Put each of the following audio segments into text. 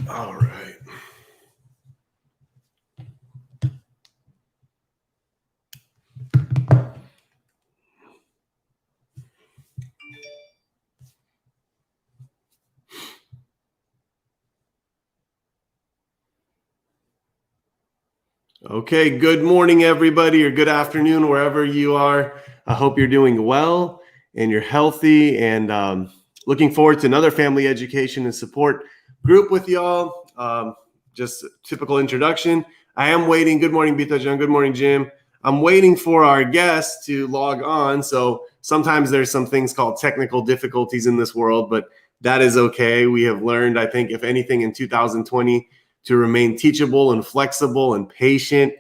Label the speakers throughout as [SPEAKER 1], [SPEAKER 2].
[SPEAKER 1] All right. Okay, good morning, everybody, or good afternoon, wherever you are. I hope you're doing well and you're healthy, and looking forward to another family education and support group with y'all. Just typical introduction. I am waiting. Good morning, Bita John. Good morning, Jim. I'm waiting for our guests to log on. So sometimes there's some things called technical difficulties in this world, but that is okay. We have learned, I think, if anything, in 2020, to remain teachable and flexible and patient.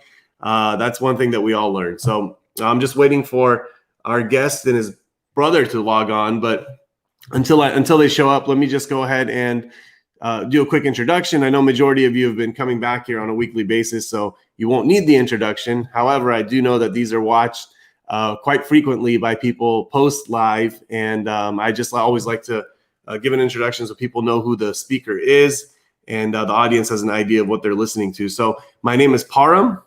[SPEAKER 1] That's one thing that we all learned. So I'm just waiting for our guest and his brother to log on. But until they show up, let me just go ahead and do a quick introduction. I know majority of you have been coming back here on a weekly basis, so you won't need the introduction. However, I do know that these are watched quite frequently by people post live, and I always like to give an introduction so people know who the speaker is, and the audience has an idea of what they're listening to. So my name is Param.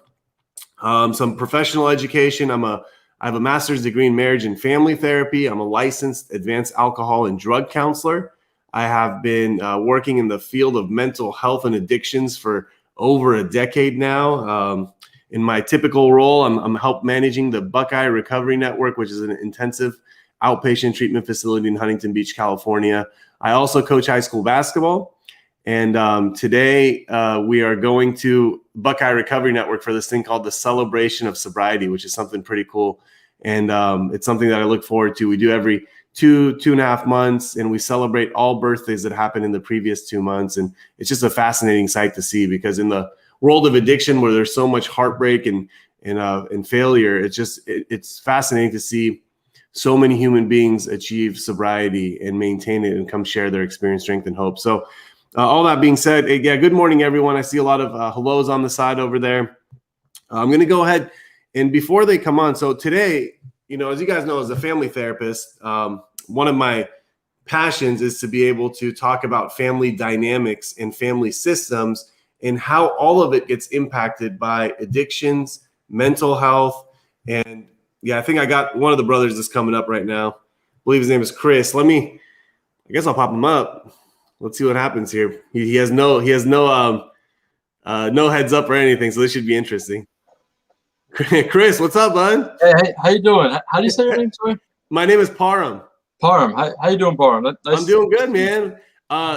[SPEAKER 1] Some professional education. I have a master's degree in marriage and family therapy. I'm a licensed advanced alcohol and drug counselor. I have been working in the field of mental health and addictions for over a decade now. In my typical role, I'm help managing the Buckeye Recovery Network, which is an intensive outpatient treatment facility in Huntington Beach, California. I also coach high school basketball. And today we are going to Buckeye Recovery Network for this thing called the Celebration of Sobriety, which is something pretty cool. And it's something that I look forward to. We do every two and a half months, and we celebrate all birthdays that happened in the previous 2 months. And it's just a fascinating sight to see, because in the world of addiction, where there's so much heartbreak and failure, it's fascinating to see so many human beings achieve sobriety and maintain it and come share their experience, strength, and hope. So all that being said, yeah, good morning, everyone. I see a lot of hellos on the side over there. I'm going to go ahead, and before they come on, so today, as you guys know, as a family therapist, one of my passions is to be able to talk about family dynamics and family systems and how all of it gets impacted by addictions, mental health, and yeah, I think I got one of the brothers that's coming up right now. I believe his name is Chris. I guess I'll pop him up. Let's see what happens here. He has no heads up or anything, so this should be interesting. Chris, what's up, bud?
[SPEAKER 2] Hey, how you doing? How do you say your name, sorry?
[SPEAKER 1] My name is Param.
[SPEAKER 2] Param. How you doing, Param?
[SPEAKER 1] I'm doing good, man.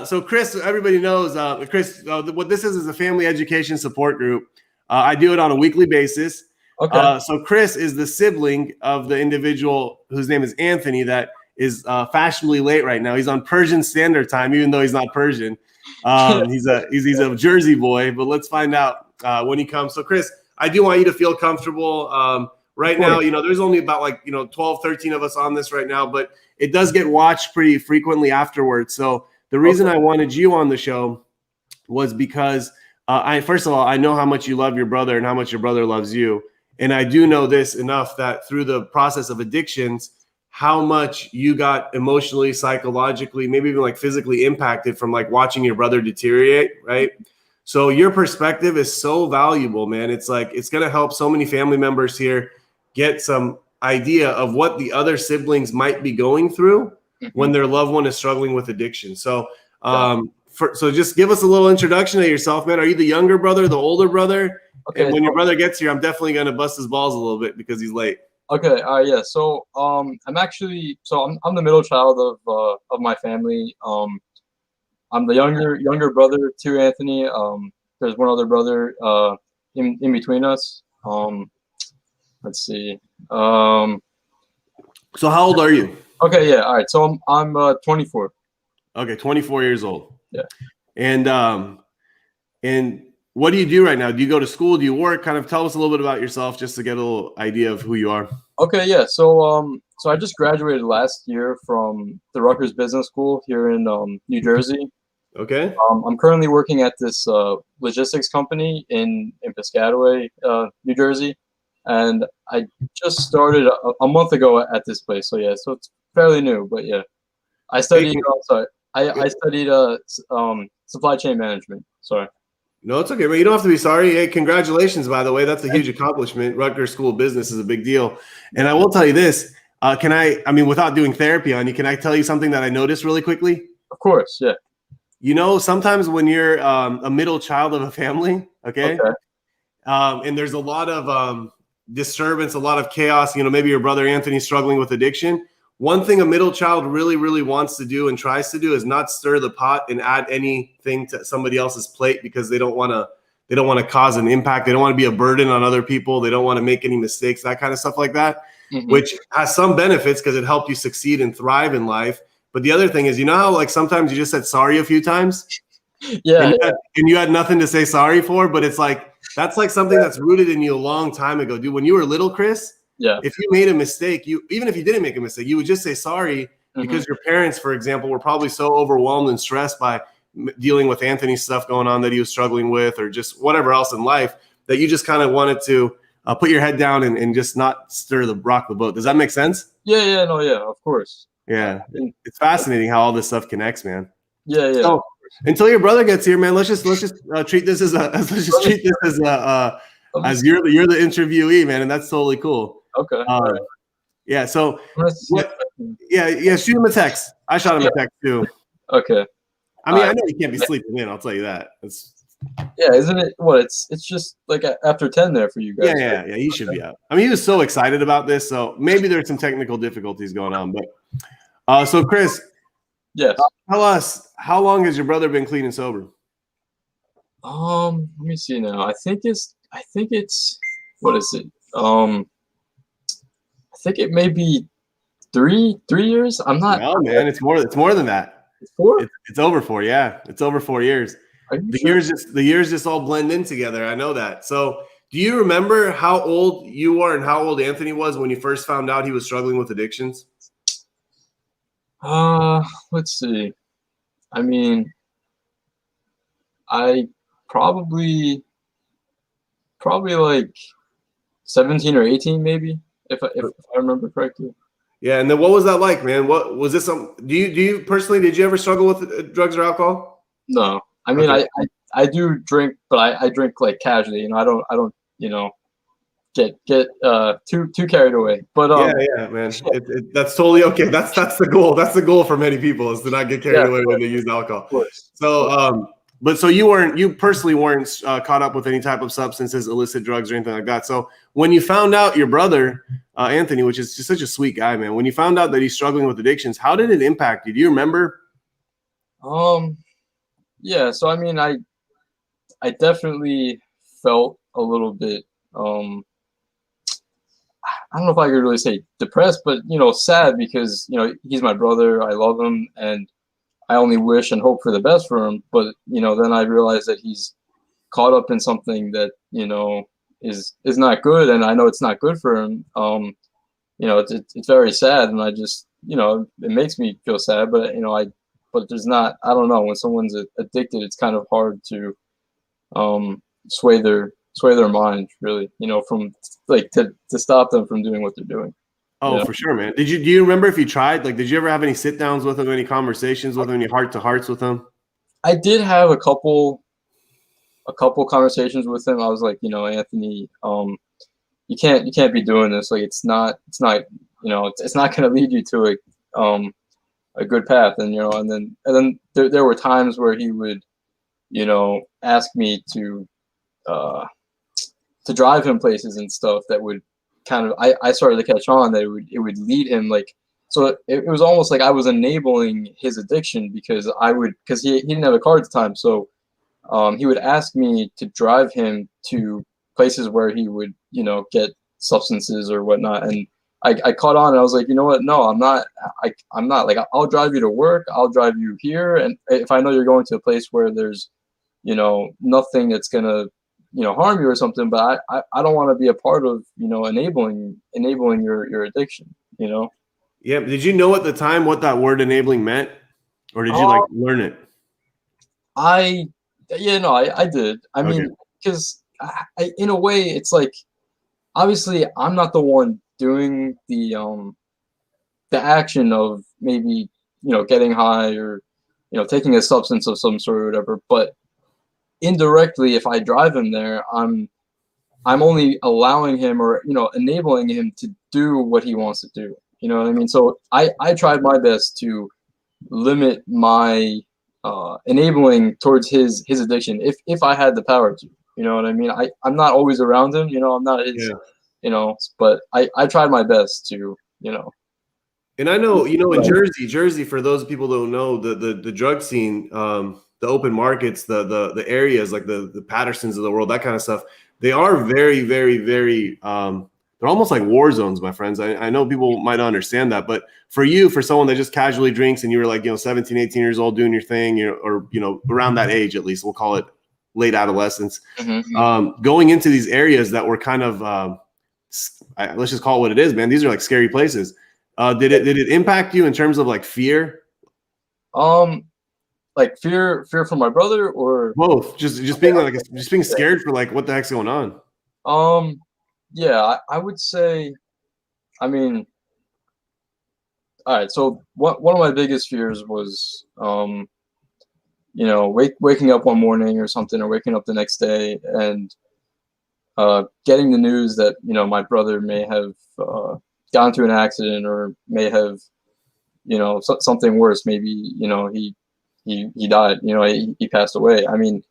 [SPEAKER 1] So Chris, everybody knows, Chris, what this is a family education support group. I do it on a weekly basis.
[SPEAKER 2] Okay.
[SPEAKER 1] So Chris is the sibling of the individual whose name is Anthony that is fashionably late right now. He's on Persian Standard Time, even though he's not Persian. He's a Jersey boy, but let's find out when he comes. So Chris, I do want you to feel comfortable. Right now, there's only about 12, 13 of us on this right now, but it does get watched pretty frequently afterwards. So the reason I wanted you on the show was because first of all, I know how much you love your brother and how much your brother loves you. And I do know this enough that through the process of addictions, how much you got emotionally, psychologically, maybe even physically impacted from watching your brother deteriorate, right? So your perspective is so valuable, man. It's going to help so many family members here get some idea of what the other siblings might be going through when their loved one is struggling with addiction. So, so just give us a little introduction of yourself, man. Are you the younger brother, the older brother? Okay. And when your brother gets here, I'm definitely going to bust his balls a little bit because he's late.
[SPEAKER 2] Okay. Yeah. So, I'm the middle child of my family. I'm the younger brother to Anthony. There's one other brother in between us. Let's see.
[SPEAKER 1] So how old are you?
[SPEAKER 2] Okay. Yeah. All right. So I'm 24.
[SPEAKER 1] Okay, 24 years old.
[SPEAKER 2] Yeah.
[SPEAKER 1] And what do you do right now? Do you go to school? Do you work? Kind of tell us a little bit about yourself, just to get a little idea of who you are.
[SPEAKER 2] Okay. Yeah. So I just graduated last year from the Rutgers Business School here in New Jersey.
[SPEAKER 1] Okay.
[SPEAKER 2] I'm currently working at this logistics company in Piscataway, New Jersey, and I just started a month ago at this place. So yeah, so it's fairly new, but yeah, I study. I studied supply chain management. Sorry.
[SPEAKER 1] No, it's okay, but you don't have to be sorry. Hey, congratulations, by the way. That's a huge accomplishment. Rutgers School of Business is a big deal. And I will tell you this. I mean, without doing therapy on you, can I tell you something that I noticed really quickly?
[SPEAKER 2] Of course, yeah.
[SPEAKER 1] You know, sometimes when you're a middle child of a family, okay,
[SPEAKER 2] Okay.
[SPEAKER 1] and there's a lot of disturbance, a lot of chaos, you know, maybe your brother Anthony's struggling with addiction. One thing a middle child really, really wants to do and tries to do is not stir the pot and add anything to somebody else's plate because they don't want to cause an impact. They don't want to be a burden on other people. They don't want to make any mistakes, that kind of stuff like that, which has some benefits because it helped you succeed and thrive in life. But the other thing is, you know how like sometimes you just said sorry a few times?
[SPEAKER 2] Yeah.
[SPEAKER 1] And you had nothing to say sorry for, but it's like, that's like something that's rooted in you a long time ago, dude. When you were little, Chris,
[SPEAKER 2] Yeah.
[SPEAKER 1] if you made a mistake, even if you didn't make a mistake, you would just say sorry because your parents, for example, were probably so overwhelmed and stressed by dealing with Anthony's stuff going on that he was struggling with, or just whatever else in life, that you just kind of wanted to put your head down and just not rock the boat. Does that make sense?
[SPEAKER 2] Yeah. No. Yeah. Of course.
[SPEAKER 1] Yeah. It's fascinating how all this stuff connects, man.
[SPEAKER 2] Yeah.
[SPEAKER 1] So, until your brother gets here, man, let's just treat this as as you're the interviewee, man, and that's totally cool.
[SPEAKER 2] Okay.
[SPEAKER 1] Yeah. So yeah. Shoot him a text. I shot him a text too.
[SPEAKER 2] Okay.
[SPEAKER 1] I mean, I know he can't be sleeping in. I'll tell you that.
[SPEAKER 2] Yeah, isn't it? What it's just like after 10 there for you guys.
[SPEAKER 1] Yeah. He should be out. I mean, he was so excited about this, so maybe there's some technical difficulties going on. But so Chris,
[SPEAKER 2] yes.
[SPEAKER 1] Tell us, how long has your brother been clean and sober?
[SPEAKER 2] Let me see now. I think it's what is it? I think it may be three years. I'm not.
[SPEAKER 1] No, man, it's more than that.
[SPEAKER 2] It's 4?
[SPEAKER 1] It's over 4. Yeah, it's over 4 years. The years just all blend in together. I know that. So, do you remember how old you are and how old Anthony was when you first found out he was struggling with addictions?
[SPEAKER 2] Let's see. I mean, I probably like 17 or 18, maybe, if I remember correctly.
[SPEAKER 1] Yeah, and then what was that like, man? What was this? Do you personally, did you ever struggle with drugs or alcohol?
[SPEAKER 2] No, I mean, okay. I do drink, but I drink like casually. You know, I don't get too carried away. But
[SPEAKER 1] yeah, man, that's totally okay. That's the goal. That's the goal for many people, is to not get carried away when they use alcohol. So but so you personally weren't caught up with any type of substances, illicit drugs, or anything like that. So when you found out your brother Anthony, which is just such a sweet guy, man, when you found out that he's struggling with addictions, how did it impact you? Do you remember?
[SPEAKER 2] Yeah. So I mean, I definitely felt a little bit. I don't know if I could really say depressed, but sad, because he's my brother. I love him, and I only wish and hope for the best for him. But then I realize that he's caught up in something that is not good, and I know it's not good for him. It's very sad, and I just it makes me feel sad. But but there's not. I don't know, when someone's addicted, it's kind of hard to sway their mind, really, from like to stop them from doing what they're doing.
[SPEAKER 1] Oh, for sure, man. Do you remember if you tried? Like, did you ever have any sit downs with him, any conversations with him, any heart to hearts with him?
[SPEAKER 2] I did have a couple conversations with him. I was like, Anthony, you can't be doing this. Like, it's not going to lead you to a good path. And and then there were times where he would ask me to drive him places and stuff that would kind of, I started to catch on that it would lead him, like, so it was almost like I was enabling his addiction, because he didn't have a car at the time. So he would ask me to drive him to places where he would get substances or whatnot. And I caught on, and I was like, you know what? No, I'm not. I'm not. Like, I'll drive you to work. I'll drive you here. And if I know you're going to a place where there's nothing that's gonna harm you or something, but I don't want to be a part of enabling your addiction.
[SPEAKER 1] Yeah. Did you know at the time what that word enabling meant, or did you learn it?
[SPEAKER 2] I did. I mean, because in a way, it's like, obviously I'm not the one doing the action of maybe getting high or taking a substance of some sort or whatever. But indirectly, if I drive him there, I'm only allowing him, or enabling him to do what he wants to do. You know what I mean? So I tried my best to limit my enabling towards his addiction if I had the power to. You know what I mean? I'm not always around him. I'm not his.
[SPEAKER 1] Yeah.
[SPEAKER 2] But I tried my best to.
[SPEAKER 1] And I know, in Jersey, for those people who don't know, the drug scene, the open markets, the areas like the Pattersons of the world, that kind of stuff, they are very, very, very, they're almost like war zones, my friends. I know people might not understand that, but for someone that just casually drinks and you were like, 17, 18 years old doing your thing, or around that age, at least we'll call it late adolescence, going into these areas that were kind of, let's just call it what it is, man. These are like scary places. Did it impact you in terms of like fear?
[SPEAKER 2] Like fear for my brother, or
[SPEAKER 1] both? Just being just being scared for like what the heck's going on?
[SPEAKER 2] Yeah, I would say, I mean, all right. So one of my biggest fears was, waking up one morning or something, or waking up the next day and getting the news that my brother may have got into an accident, or may have something worse. Maybe he died. He passed away. I mean,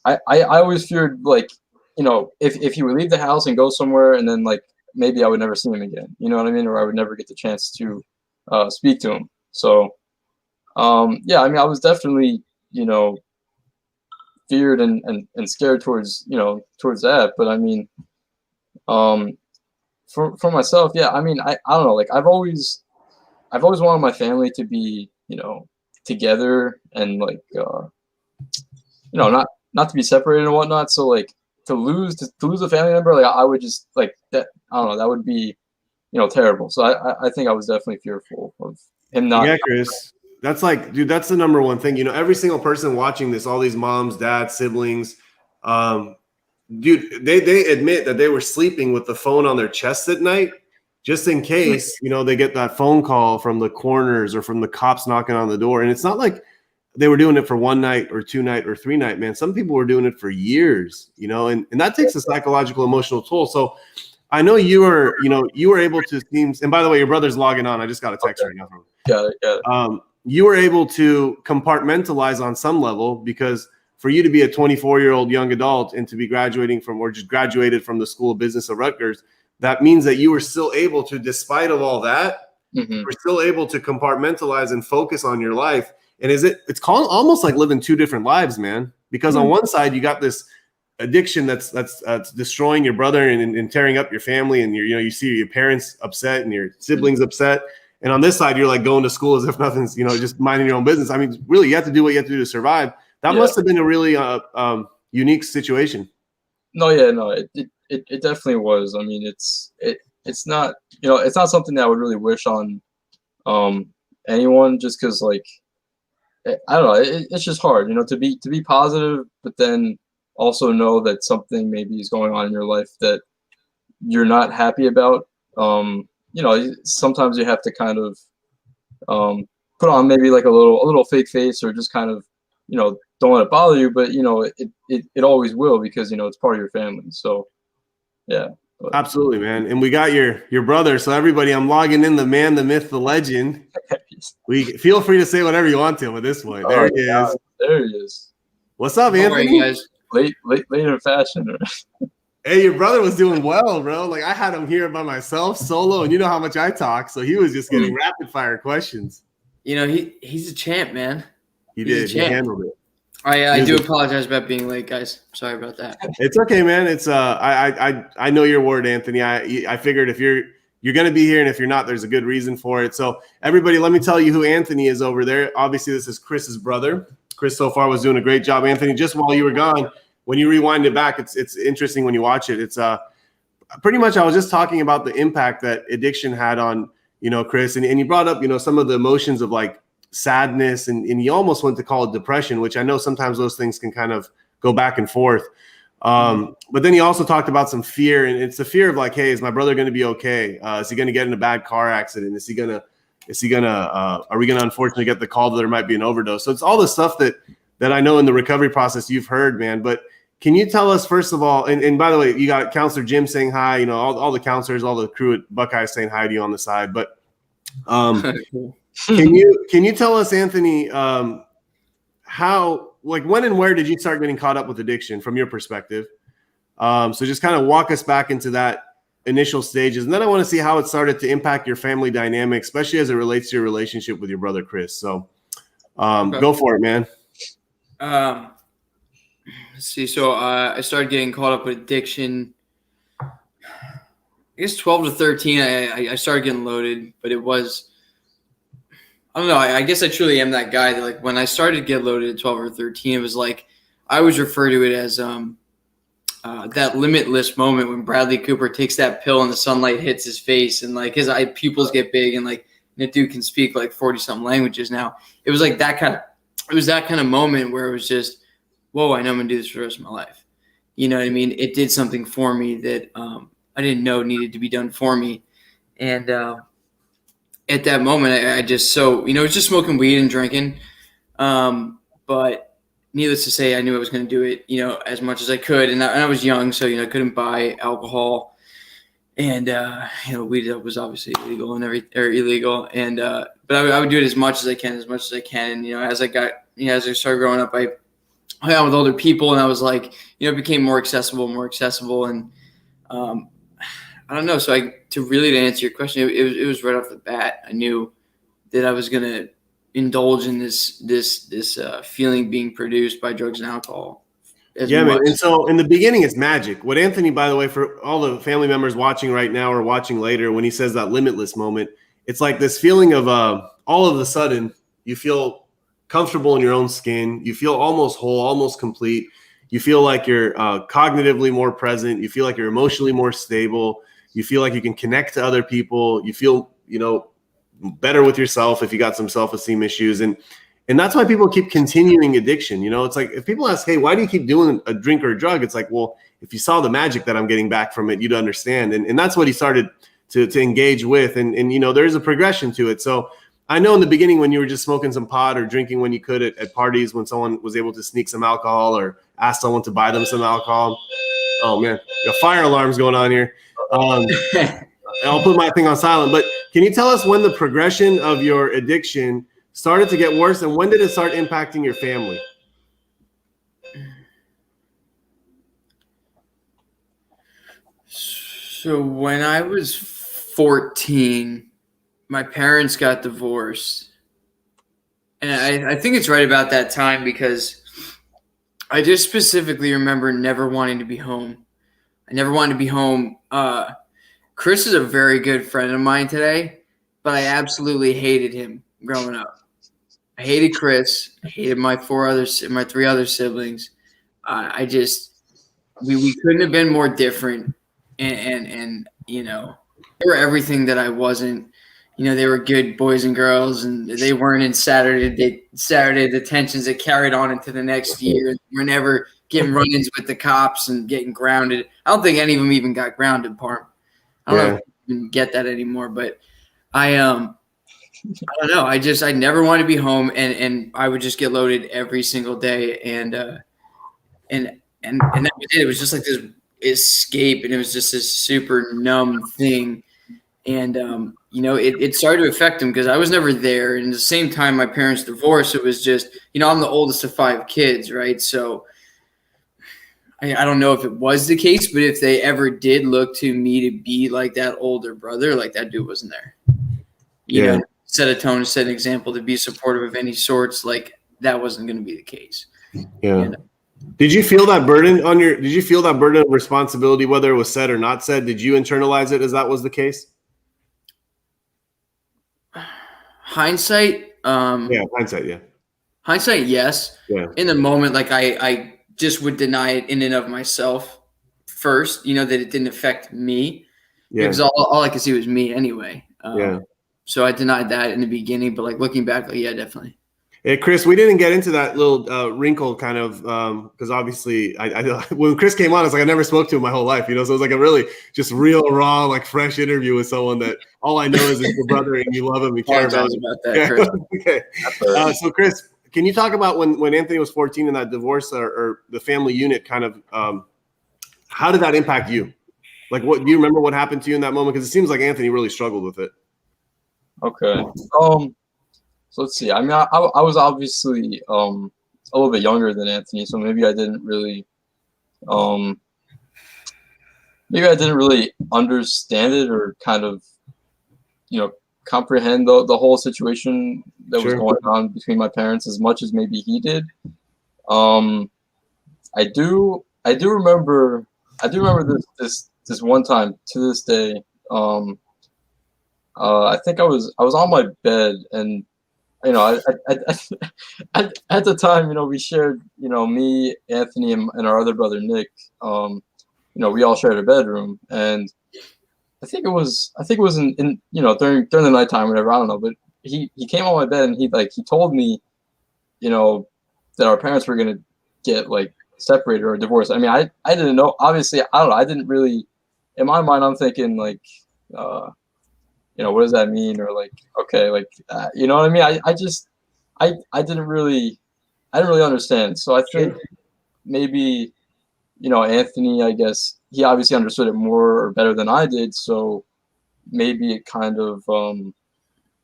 [SPEAKER 2] I always feared, like, if he would leave the house and go somewhere, and then like maybe I would never see him again. You know what I mean? Or I would never get the chance to speak to him. So yeah, I mean, I was definitely feared and scared towards that. But I mean, for myself, yeah, I mean, I don't know, like I've always wanted my family to be together, and like not to be separated and whatnot. So like to lose a family member, like I would just like that. I don't know, that would be terrible. So I think I was definitely fearful of him not.
[SPEAKER 1] Yeah, Chris, that's like, dude, that's the number one thing. Every single person watching this, all these moms, dads, siblings, dude, they admit that they were sleeping with the phone on their chest at night, just in case they get that phone call from the coroners or from the cops knocking on the door. And it's not like they were doing it for one night or 2 night or 3 night, man. Some people were doing it for years, and that takes a psychological, emotional toll. So I know you were able to seem, and by the way, your brother's logging on. I just got a text right now from him.
[SPEAKER 2] Got it.
[SPEAKER 1] You were able to compartmentalize on some level, because for you to be a 24-year-old young adult and to be graduating from, or just graduated from the School of Business of Rutgers, that means that you were still able to, despite of all that, we're still able to compartmentalize and focus on your life. And it's called almost like living 2 different lives, man, because on one side you got this addiction that's destroying your brother and tearing up your family, and you see your parents upset and your siblings upset, and on this side you're like going to school as if nothing's, just minding your own business. I mean, really, you have to do what you have to do to survive. That must have been a really unique situation.
[SPEAKER 2] No, yeah, no, it definitely was. I mean, it's not it's not something that I would really wish on anyone, just because, like, I don't know, it's just hard to be positive, but then also know that something maybe is going on in your life that you're not happy about. Sometimes you have to kind of put on maybe like a little fake face, or just kind of don't let it bother you, but it always will, because it's part of your family. So yeah. But.
[SPEAKER 1] Absolutely, man. And we got your brother. So everybody, I'm logging in the man, the myth, the legend. We feel free to say whatever you want to him at this point. There he is.
[SPEAKER 2] There he is.
[SPEAKER 1] What's up, Anthony?
[SPEAKER 2] How are you guys? Late in fashion.
[SPEAKER 1] Hey, your brother was doing well, bro. Like, I had him here by myself, solo, and you know how much I talk, so he was just getting rapid fire questions.
[SPEAKER 3] He's a champ, man.
[SPEAKER 1] He handled it.
[SPEAKER 3] I do apologize about being late, guys. Sorry about that.
[SPEAKER 1] It's okay, man. It's I know your word, Anthony. I figured if you're going to be here, and if you're not, there's a good reason for it. So everybody, let me tell you who Anthony is over there. Obviously, this is Chris's brother. Chris so far was doing a great job. Anthony, just while you were gone, when you rewind it back, it's interesting when you watch it. It's pretty much, I was just talking about the impact that addiction had on Chris, and you brought up some of the emotions of like sadness, and you almost went to call it depression, which I know sometimes those things can kind of go back and forth. But then he also talked about some fear, and it's the fear of like, hey, is my brother going to be okay? Is he going to get in a bad car accident? Is he going to Is he gonna? Are we gonna unfortunately get the call that there might be an overdose? So it's all the stuff that I know in the recovery process you've heard, man. But can you tell us first of all? And by the way, you got Counselor Jim saying hi. You know, all the counselors, all the crew at Buckeye saying hi to you on the side. But can you tell us, Anthony, how, like, when and where did you start getting caught up with addiction from your perspective? So just kind of walk us back into that initial stages, and then I want to see how it started to impact your family dynamic, especially as it relates to your relationship with your brother Chris. So go for it, man.
[SPEAKER 3] Let's see. So I started getting caught up with addiction. I guess 12 to 13. I started getting loaded, but it was, I don't know. I guess I truly am that guy that, like, when I started to get loaded at 12 or 13, it was like I always refer to it as that limitless moment when Bradley Cooper takes that pill and the sunlight hits his face and like his eye pupils get big and like the dude can speak like 40 something languages now. It was like that kind of moment where it was just, whoa, I know I'm gonna do this for the rest of my life. You know what I mean? It did something for me that I didn't know needed to be done for me. And at that moment, I just, so, you know, it was just smoking weed and drinking. But needless to say, I knew I was going to do it, you know, as much as I could. And I was young, so, you know, I couldn't buy alcohol. And, you know, weed was obviously illegal and illegal. And, but I would do it as much as I can. And, you know, as I started growing up, I hung out with older people, and I was like, you know, it became more accessible. And, I don't know. So to answer your question, it was right off the bat. I knew that I was going to indulge in this feeling being produced by drugs and alcohol.
[SPEAKER 1] Yeah, man. And so in the beginning, it's magic. What Anthony, by the way, for all the family members watching right now or watching later, when he says that limitless moment, it's like this feeling of all of a sudden you feel comfortable in your own skin. You feel almost whole, almost complete. You feel like you're cognitively more present. You feel like you're emotionally more stable. You feel like you can connect to other people. You feel, you know, better with yourself if you got some self-esteem issues. And that's why people keep continuing addiction. You know, it's like if people ask, hey, why do you keep doing a drink or a drug? It's like, well, if you saw the magic that I'm getting back from it, you'd understand. And that's what he started to engage with. And, you know, there's a progression to it. So I know in the beginning when you were just smoking some pot or drinking when you could at parties, when someone was able to sneak some alcohol or ask someone to buy them some alcohol. Oh, man, the fire alarm's going on here. I'll put my thing on silent. But can you tell us when the progression of your addiction started to get worse, and when did it start impacting your family?
[SPEAKER 3] So when I was 14, my parents got divorced. And I think it's right about that time because I just specifically remember never wanting to be home. I never wanted to be home. Chris is a very good friend of mine today, but I absolutely hated him growing up. I hated Chris. I hated my three other siblings. We couldn't have been more different. And you know, they were everything that I wasn't. You know, they were good boys and girls, and they weren't in Saturday detentions that carried on into the next year. We're never getting run-ins with the cops and getting grounded. I don't think any of them even got grounded, Parm. I don't know if you can get that anymore, but I don't know. I never wanted to be home, and I would just get loaded every single day, and that was it. It was just like this escape, and it was just this super numb thing. And you know, it started to affect him because I was never there. And at the same time, my parents divorced. It was just, you know, I'm the oldest of 5 kids, right? So I don't know if it was the case, but if they ever did look to me to be like that older brother, like that dude wasn't there. You know, set a tone, set an example to be supportive of any sorts, like that wasn't going to be the case.
[SPEAKER 1] Yeah. And, did you feel that burden of responsibility, whether it was said or not said? Did you internalize it as that was the case?
[SPEAKER 3] Hindsight, Hindsight, yes. Yeah. In the moment, like I just would deny it in and of myself first, you know, that it didn't affect me. Yeah. Because all I could see was me anyway. So I denied that in the beginning, but like looking back, like, yeah, definitely.
[SPEAKER 1] Hey, Chris, we didn't get into that little wrinkle kind of because obviously when Chris came on, it's like I never spoke to him my whole life, so it was like a really just real raw, like fresh interview with someone that all I know is your brother and you love him and care about him.
[SPEAKER 3] About that, Chris.
[SPEAKER 1] Okay. So Chris, can you talk about when Anthony was 14 and that divorce or the family unit kind of how did that impact you? Like, what do you remember what happened to you in that moment? Because it seems like Anthony really struggled with it.
[SPEAKER 2] Okay. So let's see. I mean, I was obviously a little bit younger than Anthony, so maybe I didn't really understand it or kind of comprehend the whole situation that was going on between my parents as much as maybe he did. I do remember this one time to this day. I think I was on my bed and I at the time we shared me, Anthony, and our other brother Nick. We all shared a bedroom, and I think it was in during the nighttime, whatever, I don't know, but he came on my bed and he told me that our parents were gonna get like separated or divorced. I mean, I didn't know, obviously. I don't know, I didn't really, in my mind I'm thinking like what does that mean, or like, okay, like you know what I mean. I didn't really understand, so I think maybe Anthony, I guess he obviously understood it more or better than I did, so maybe it kind of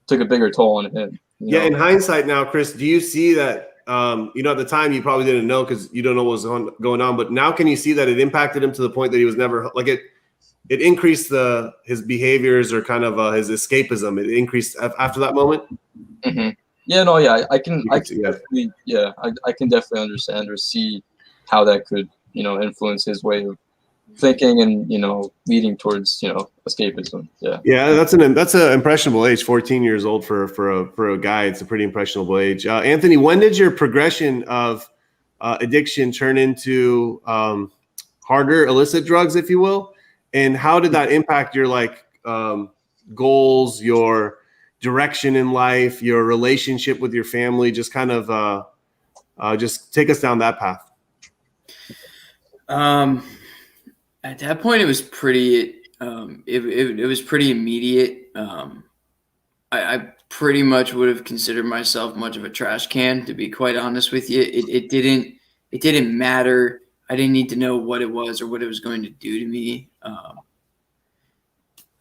[SPEAKER 2] took a bigger toll on him.
[SPEAKER 1] In hindsight now, Chris, do you see that at the time you probably didn't know because you don't know what was going on, but now can you see that it impacted him to the point that he was never like it increased his behaviors or kind of his escapism? It increased after that moment.
[SPEAKER 2] Mm-hmm. Yeah, no, yeah, I can definitely understand or see how that could influence his way of thinking and leading towards escapism. Yeah,
[SPEAKER 1] that's an impressionable age. 14 years old for a guy, it's a pretty impressionable age. Anthony, when did your progression of addiction turn into harder illicit drugs, if you will? And how did that impact your goals, your direction in life, your relationship with your family? Just kind of just take us down that path.
[SPEAKER 3] At that point, it was pretty. It was pretty immediate. I pretty much would have considered myself much of a trash can, to be quite honest with you. It didn't matter. I didn't need to know what it was or what it was going to do to me.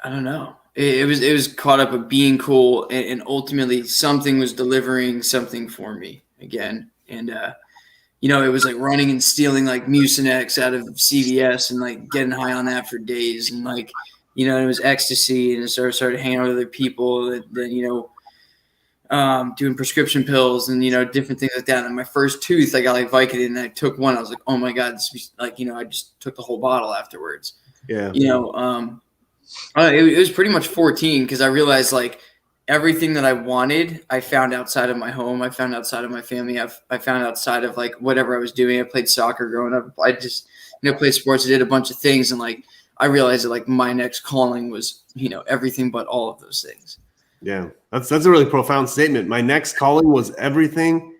[SPEAKER 3] I don't know. It was caught up with being cool, and ultimately something was delivering something for me again. And it was like running and stealing like Mucinex out of CVS and like getting high on that for days, and it was ecstasy, and I started hanging out with other people that doing prescription pills and different things like that. And my first tooth, I got like Vicodin, and I took one. I was like, oh my god, this I just took the whole bottle afterwards.
[SPEAKER 1] Yeah.
[SPEAKER 3] It was pretty much 14 because I realized like everything that I wanted, I found outside of my home. I found outside of my family. I found outside of like whatever I was doing. I played soccer growing up. I just played sports. I did a bunch of things, and like I realized that like my next calling was everything but all of those things.
[SPEAKER 1] Yeah, that's a really profound statement. My next calling was anything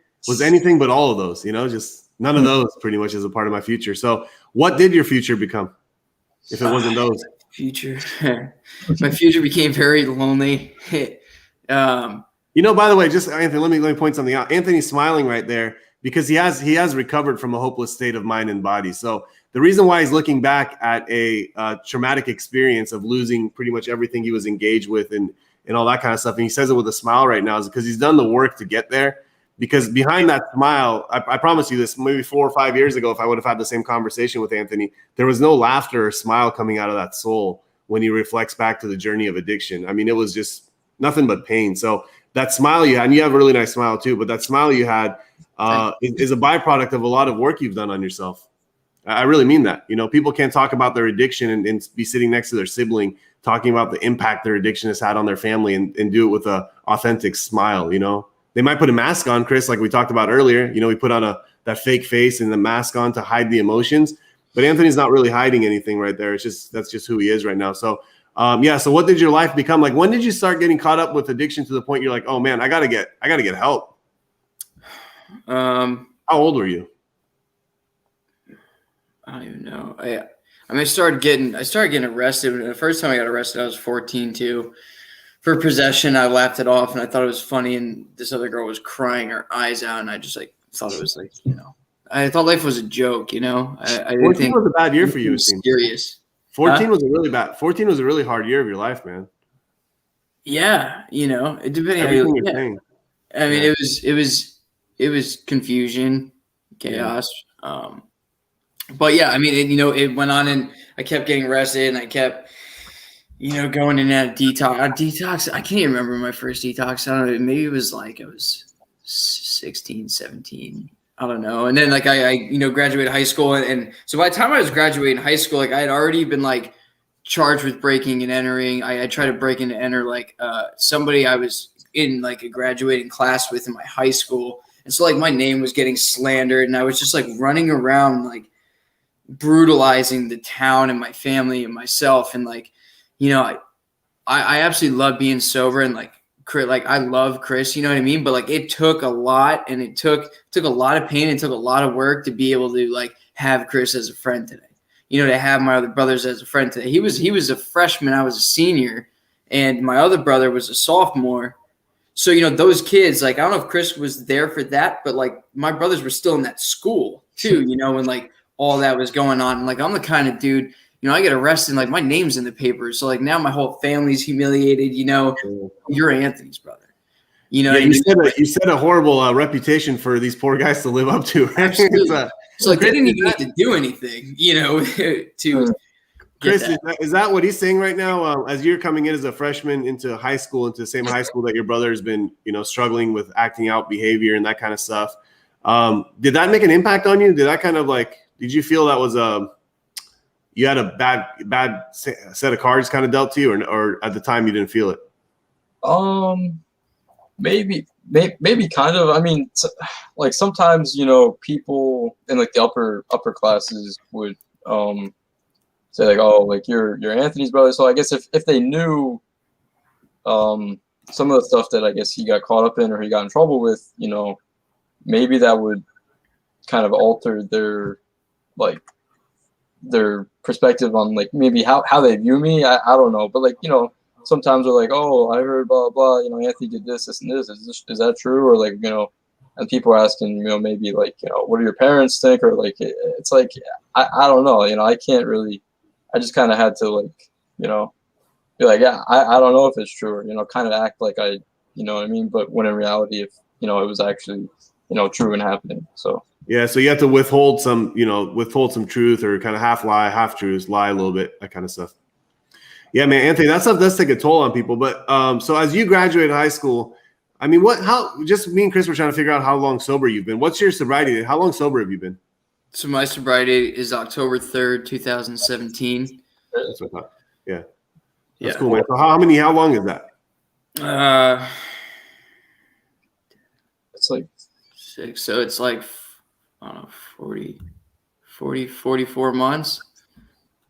[SPEAKER 1] but all of those. Just none of those pretty much is a part of my future. So, what did your future become if it wasn't those?
[SPEAKER 3] My future became very lonely.
[SPEAKER 1] By the way, just Anthony, let me point something out. Anthony's smiling right there because he has recovered from a hopeless state of mind and body. So the reason why he's looking back at a traumatic experience of losing pretty much everything he was engaged with and all that kind of stuff, and he says it with a smile right now, is because he's done the work to get there. Because behind that smile, I promise you this, maybe 4 or 5 years ago, if I would have had the same conversation with Anthony, there was no laughter or smile coming out of that soul when he reflects back to the journey of addiction. I mean, it was just nothing but pain. So that smile you had, and you have a really nice smile too, but that smile you had is a byproduct of a lot of work you've done on yourself. I really mean that. People can't talk about their addiction and be sitting next to their sibling talking about the impact their addiction has had on their family and do it with an authentic smile. They might put a mask on, Chris, like we talked about earlier. We put on that fake face and the mask on to hide the emotions. But Anthony's not really hiding anything right there. That's just who he is right now. So, so what did your life become like? When did you start getting caught up with addiction to the point you're like, oh man, I gotta get help? How old were you?
[SPEAKER 3] I don't even know. I mean, I started getting arrested. The first time I got arrested, I was 14 too. For possession, I laughed it off and I thought it was funny. And this other girl was crying her eyes out, and I just like thought it was like, I thought life was a joke. I didn't
[SPEAKER 1] 14
[SPEAKER 3] think
[SPEAKER 1] was a bad year for you.
[SPEAKER 3] it
[SPEAKER 1] It
[SPEAKER 3] was
[SPEAKER 1] seems.
[SPEAKER 3] serious.
[SPEAKER 1] 14 was a really hard year of your life, man.
[SPEAKER 3] Yeah, depending how
[SPEAKER 1] Everything
[SPEAKER 3] you.
[SPEAKER 1] you're saying.
[SPEAKER 3] I mean,
[SPEAKER 1] Yeah.
[SPEAKER 3] it was confusion, chaos. But yeah, I mean, it went on, and I kept getting arrested, and I kept, going in and out of detox. I can't even remember my first detox. I don't know. Maybe it was like I was 16, 17. I don't know. And then like I graduated high school, and so by the time I was graduating high school, like I had already been like charged with breaking and entering. I tried to break and enter like somebody I was in like a graduating class with in my high school. And so like my name was getting slandered, and I was just like running around like brutalizing the town and my family and myself. And like, I absolutely love being sober, and like I love Chris, you know what I mean? But like it took a lot, and it took a lot of pain, and took a lot of work to be able to like have Chris as a friend today. To have my other brothers as a friend today. He was a freshman, I was a senior, and my other brother was a sophomore. So, those kids, like, I don't know if Chris was there for that, but like my brothers were still in that school too, when like all that was going on. And like, I'm the kind of dude, I get arrested and like my name's in the paper. So like now my whole family's humiliated, you're Anthony's brother.
[SPEAKER 1] You set a horrible reputation for these poor guys to live up to.
[SPEAKER 3] Absolutely. So like they didn't even need to do anything, to
[SPEAKER 1] Chris, is that what he's saying right now? As you're coming in as a freshman into high school, into the same high school that your brother has been, struggling with acting out behavior and that kind of stuff. Did that make an impact on you? Did that kind of like, did you feel that was you had a bad set of cards kind of dealt to you, or at the time you didn't feel it?
[SPEAKER 2] Maybe kind of. I mean, like sometimes people in like the upper classes would say like, oh, like you're Anthony's brother. So I guess if they knew some of the stuff that I guess he got caught up in or he got in trouble with, maybe that would kind of alter their perspective on like maybe how they view me. I don't know, but like sometimes they're like, oh, I heard blah blah, Anthony did this and this. Is that true? Or like and people are asking maybe like what do your parents think? Or like it's like I don't know. I can't really. I just kind of had to like be like, yeah, I don't know if it's true, or kind of act like I what I mean. But when in reality, if it was actually true and happening. So.
[SPEAKER 1] Yeah, so you have to withhold some truth, or kind of half lie, half truths, lie a little bit, that kind of stuff. Yeah, man, Anthony, that stuff does take a toll on people. But so as you graduated high school, I mean, just me and Chris were trying to figure out how long sober you've been. What's your sobriety? How long sober have you been?
[SPEAKER 3] So my sobriety is October 3rd, 2017.
[SPEAKER 1] That's what I thought. Yeah. That's cool, man. So how long is that?
[SPEAKER 2] It's like
[SPEAKER 3] 6. So it's like, I don't know, 44 months.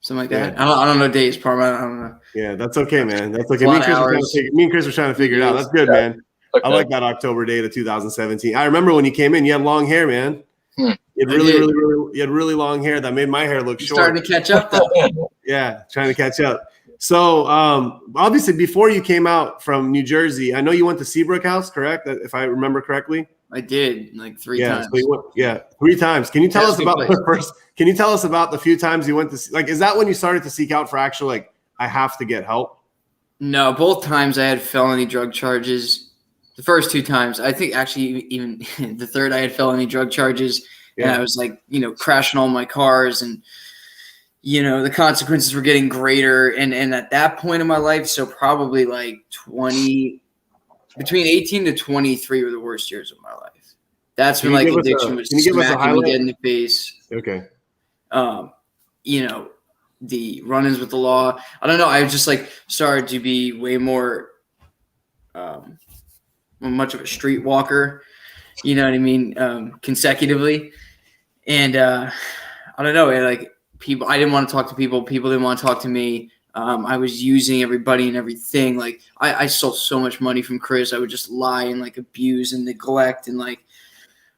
[SPEAKER 3] Something like that. Yeah. I don't know days, Parma. I don't know.
[SPEAKER 1] Yeah, that's okay, man. That's okay. Me and Chris were trying to figure it out. That's good, man. Okay. I like that October date of 2017. I remember when you came in, you had long hair, man. You had really long hair that made my hair look short.
[SPEAKER 3] Starting to catch up, though.
[SPEAKER 1] Yeah, trying to catch up. So obviously, before you came out from New Jersey, I know you went to Seabrook House, correct? If I remember correctly.
[SPEAKER 3] I did like 3 times.
[SPEAKER 1] So 3 times. Can you tell us about the first? Can you tell us about the few times you went to? Like, is that when you started to seek out for actual like I have to get help?
[SPEAKER 3] No, both times I had felony drug charges. The first 2 times, I think actually even the third, I had felony drug charges, and I was like crashing all my cars, and the consequences were getting greater, and at that point in my life, so probably like between 18 to 23 were the worst years of my life. That's when like addiction was smacking me dead in the face.
[SPEAKER 1] Okay.
[SPEAKER 3] The run-ins with the law. I don't know. I just like started to be way more much of a streetwalker, you know what I mean, consecutively. And I don't know, like people, I didn't want to talk to people. People didn't want to talk to me. I was using everybody and everything. Like I stole so much money from Chris. I would just lie and like abuse and neglect and like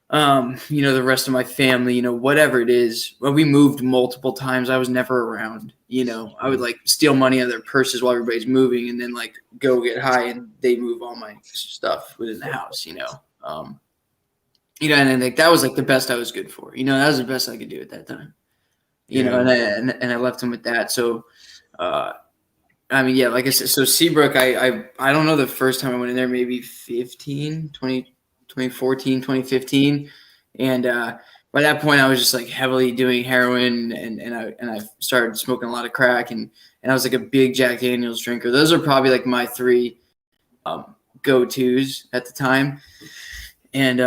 [SPEAKER 3] the rest of my family, whatever it is. When we moved multiple times, I was never around. I would like steal money out of their purses while everybody's moving, and then like go get high, and they move all my stuff within the house. And then like that was like the best I was good for. That was the best I could do at that time. And I left them with that. So, like I said, so Seabrook, I don't know the first time I went in there, maybe 2014, 2015. And by that point I was just like heavily doing heroin and I started smoking a lot of crack and I was like a big Jack Daniels drinker. Those are probably like my three go-tos at the time. And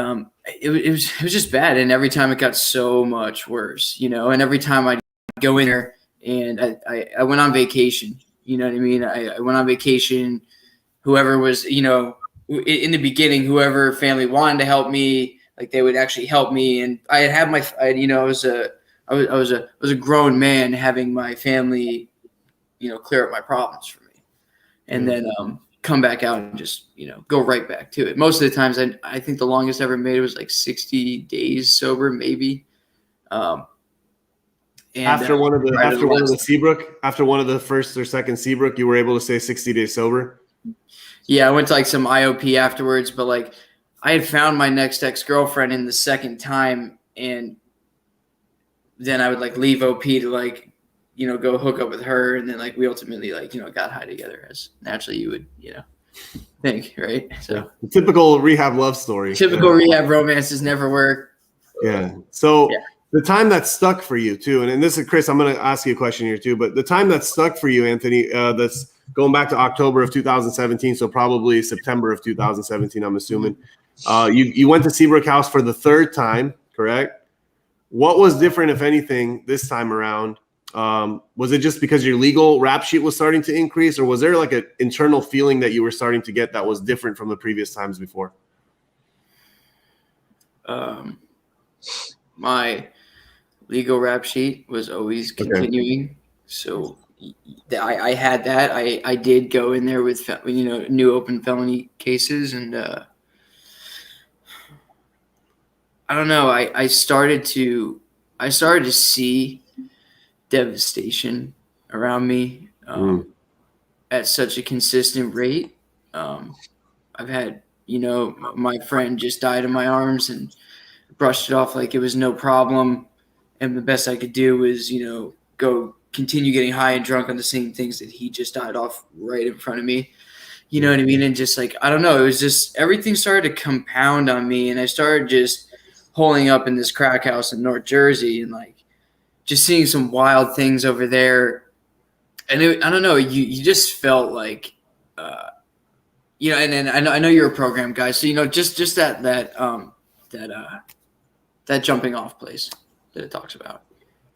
[SPEAKER 3] it was just bad. And every time it got so much worse, and every time I'd go in there and I went on vacation, you know what I mean? I went on vacation, whoever was, in the beginning, whoever family wanted to help me, like they would actually help me. And I was a grown man having my family, clear up my problems for me. And then, come back out and just, go right back to it. Most of the times I think the longest I ever made was like 60 days sober, maybe.
[SPEAKER 1] After one of the first or second Seabrook, you were able to stay 60 days sober.
[SPEAKER 3] Yeah. I went to like some IOP afterwards, but like I had found my next ex-girlfriend in the second time. And then I would like leave OP to like, go hook up with her. And then like, we ultimately like, got high together as naturally you would, think, right? So
[SPEAKER 1] typical rehab love story.
[SPEAKER 3] Typical rehab romances never work.
[SPEAKER 1] Yeah. So the time that stuck for you too, and this is Chris, I'm going to ask you a question here too, but the time that stuck for you, Anthony, that's going back to October of 2017. So probably September of 2017, I'm assuming. You went to Seabrook House for the third time, correct? What was different, if anything, this time around? Was it just because your legal rap sheet was starting to increase, or was there like an internal feeling that you were starting to get that was different from the previous times before?
[SPEAKER 3] My legal rap sheet was always continuing. Okay. So I had that. I did go in there with, new open felony cases. And I don't know. I started to see devastation around me at such a consistent rate. I've had, my friend just died in my arms and brushed it off like it was no problem. And the best I could do was, go continue getting high and drunk on the same things that he just died off right in front of me. You know what I mean? And just like, I don't know, it was just everything started to compound on me. And I started just holing up in this crack house in North Jersey and like just seeing some wild things over there. And I don't know, you just felt like, and then I know you're a program guy. So, just that jumping off place that it talks about.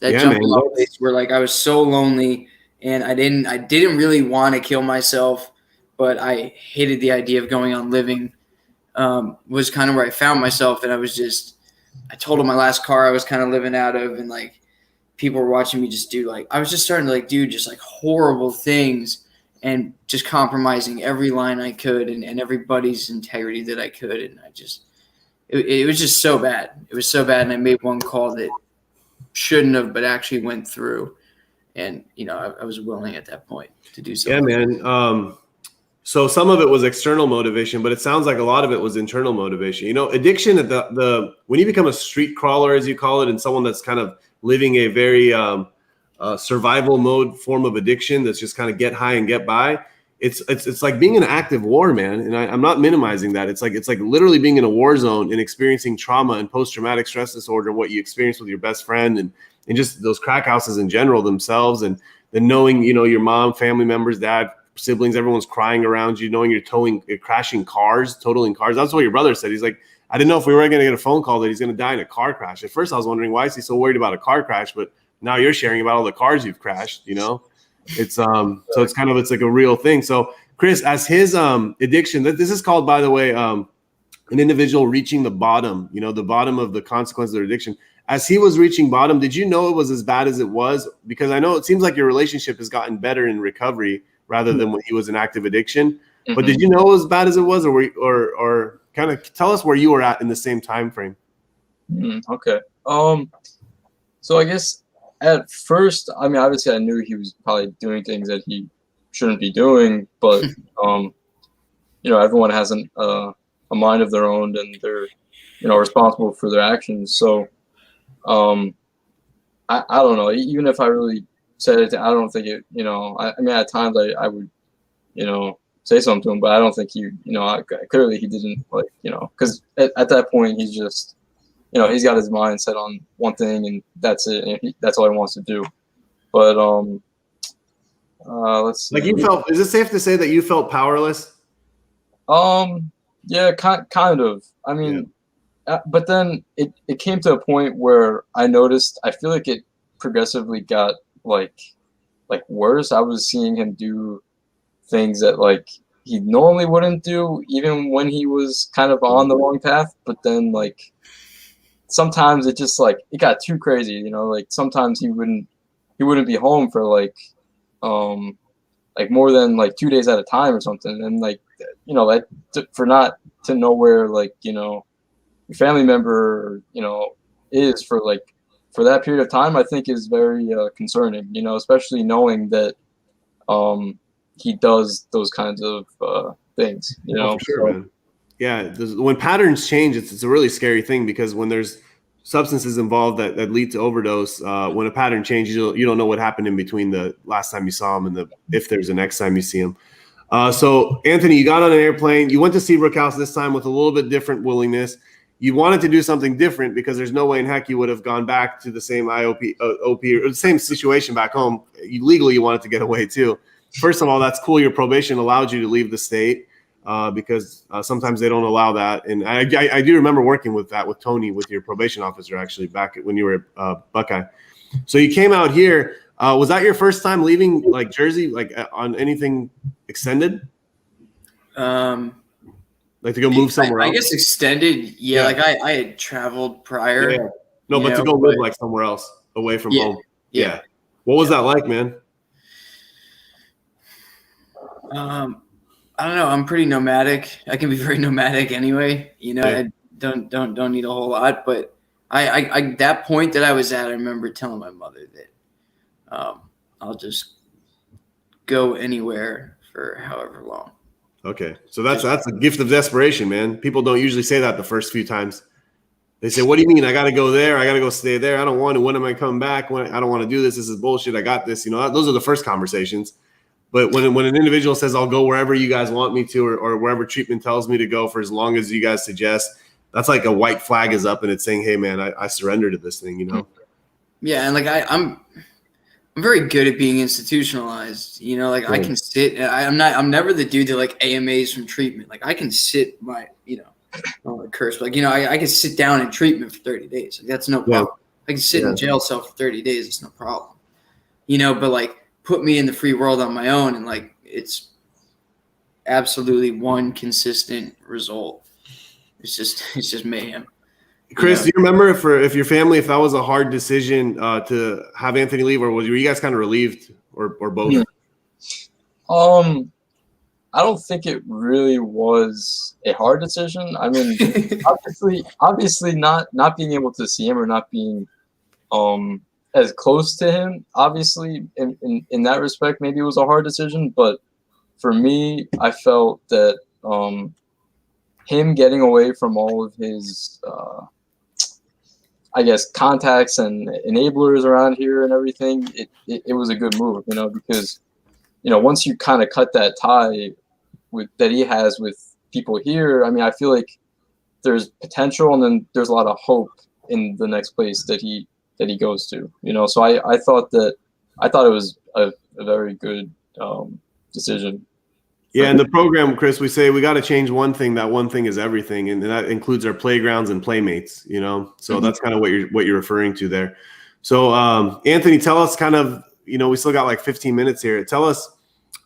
[SPEAKER 3] Jumping off place where like I was so lonely and I didn't really want to kill myself, but I hated the idea of going on living. Was kind of where I found myself, and I told him my last car I was kind of living out of, and like people were watching me just do like I was just starting to like do just like horrible things and just compromising every line I could and everybody's integrity that I could, and it was just so bad. It was so bad, and I made one call that shouldn't have, but actually went through. And, I was willing at that point to do something.
[SPEAKER 1] Yeah, man. So some of it was external motivation, but it sounds like a lot of it was internal motivation. Addiction at when you become a street crawler, as you call it, and someone that's kind of living a very survival mode form of addiction that's just kind of get high and get by. It's like being in an active war, man. And I'm not minimizing that. It's like literally being in a war zone and experiencing trauma and post-traumatic stress disorder, what you experience with your best friend and just those crack houses in general themselves. And then knowing, your mom, family members, dad, siblings, everyone's crying around you, knowing you're crashing cars, totaling cars. That's what your brother said. He's like, I didn't know if we were going to get a phone call that he's going to die in a car crash. At first I was wondering, why is he so worried about a car crash? But now you're sharing about all the cars you've crashed, It's so it's like a real thing. So Chris, as his addiction, this is called, by the way, an individual reaching the bottom, the bottom of the consequence of their addiction. As he was reaching bottom, did you know it was as bad as it was? Because I know it seems like your relationship has gotten better in recovery rather than when he was in active addiction. Mm-hmm. But did you know it was as bad as it was, or kind of tell us where you were at in the same time frame?
[SPEAKER 2] Okay. So I guess at first, I mean, obviously, I knew he was probably doing things that he shouldn't be doing, but everyone has a mind of their own, and they're responsible for their actions. So um, I don't know. Even if I really said it, I don't think it. I mean, at times I would say something to him, but I don't think clearly he didn't because at that point he's just he's got his mind set on one thing and that's it, and that's all he wants to do. But let's see.
[SPEAKER 1] Like you felt, is it safe to say that you felt powerless?
[SPEAKER 2] Yeah, kind of. I mean, but then it came to a point where I noticed. I feel like it progressively got like worse. I was seeing him do things that like he normally wouldn't do, even when he was kind of on the wrong path. But then like sometimes it just like it got too crazy. Like sometimes he wouldn't be home for like more than like 2 days at a time or something, and like for not to know where your family member is for that period of time, I think is very concerning, especially knowing that he does those kinds of things,
[SPEAKER 1] Oh, for sure, man. Yeah, when patterns change, it's a really scary thing, because when there's substances involved that lead to overdose, when a pattern changes, you don't know what happened in between the last time you saw him and if there's a next time you see him. So Anthony, you got on an airplane, you went to Seabrook House this time with a little bit different willingness. You wanted to do something different because there's no way in heck you would have gone back to the same IOP, OP, or the same situation back home. Legally, you wanted to get away too. First of all, that's cool. Your probation allowed you to leave the state. Because sometimes they don't allow that. And I do remember working with Tony, with your probation officer, actually, back when you were at Buckeye. So you came out here. Was that your first time leaving like Jersey, like on anything extended? Like to go move somewhere else?
[SPEAKER 3] I guess extended. Yeah. Like I had traveled prior.
[SPEAKER 1] Yeah. No, but to go live like somewhere else away from home. Yeah. What was that like, man?
[SPEAKER 3] I don't know. I'm pretty nomadic. I can be very nomadic anyway. I don't need a whole lot. But I that point that I was at, I remember telling my mother that I'll just go anywhere for however long.
[SPEAKER 1] Okay, so that's a gift of desperation, man. People don't usually say that the first few times. They say, "What do you mean? I got to go there. I got to go stay there. I don't want to. When am I coming back? I don't want to do this. This is bullshit. I got this." Those are the first conversations. But when an individual says, "I'll go wherever you guys want me to, or wherever treatment tells me to go for as long as you guys suggest," that's like a white flag is up, and it's saying, "Hey, man, I surrender to this thing,"
[SPEAKER 3] Yeah, and like I'm very good at being institutionalized. Like I can sit. I'm never the dude that like AMAs from treatment. Like I can sit my curse. Like I can sit down in treatment for 30 days. Like that's no problem. I can sit in a jail cell for 30 days. It's no problem. But like put me in the free world on my own, and like it's absolutely one consistent result. It's just mayhem.
[SPEAKER 1] Chris, do you remember if your family, if that was a hard decision to have Anthony leave, or were you guys kind of relieved, or both?
[SPEAKER 2] I don't think it really was a hard decision. I mean, obviously not being able to see him, or not being as close to him, obviously in that respect, maybe it was a hard decision. But for me, I felt that him getting away from all of his I guess contacts and enablers around here and everything, it was a good move, because once you kind of cut that tie that he has with people here, I mean, I feel like there's potential, and then there's a lot of hope in the next place that he goes to, so I thought it was a very good decision.
[SPEAKER 1] Yeah, in the program, Chris, we say we got to change one thing. That one thing is everything, and that includes our playgrounds and playmates. So that's kind of what you're referring to there. So Anthony, tell us kind of, we still got like 15 minutes here. Tell us,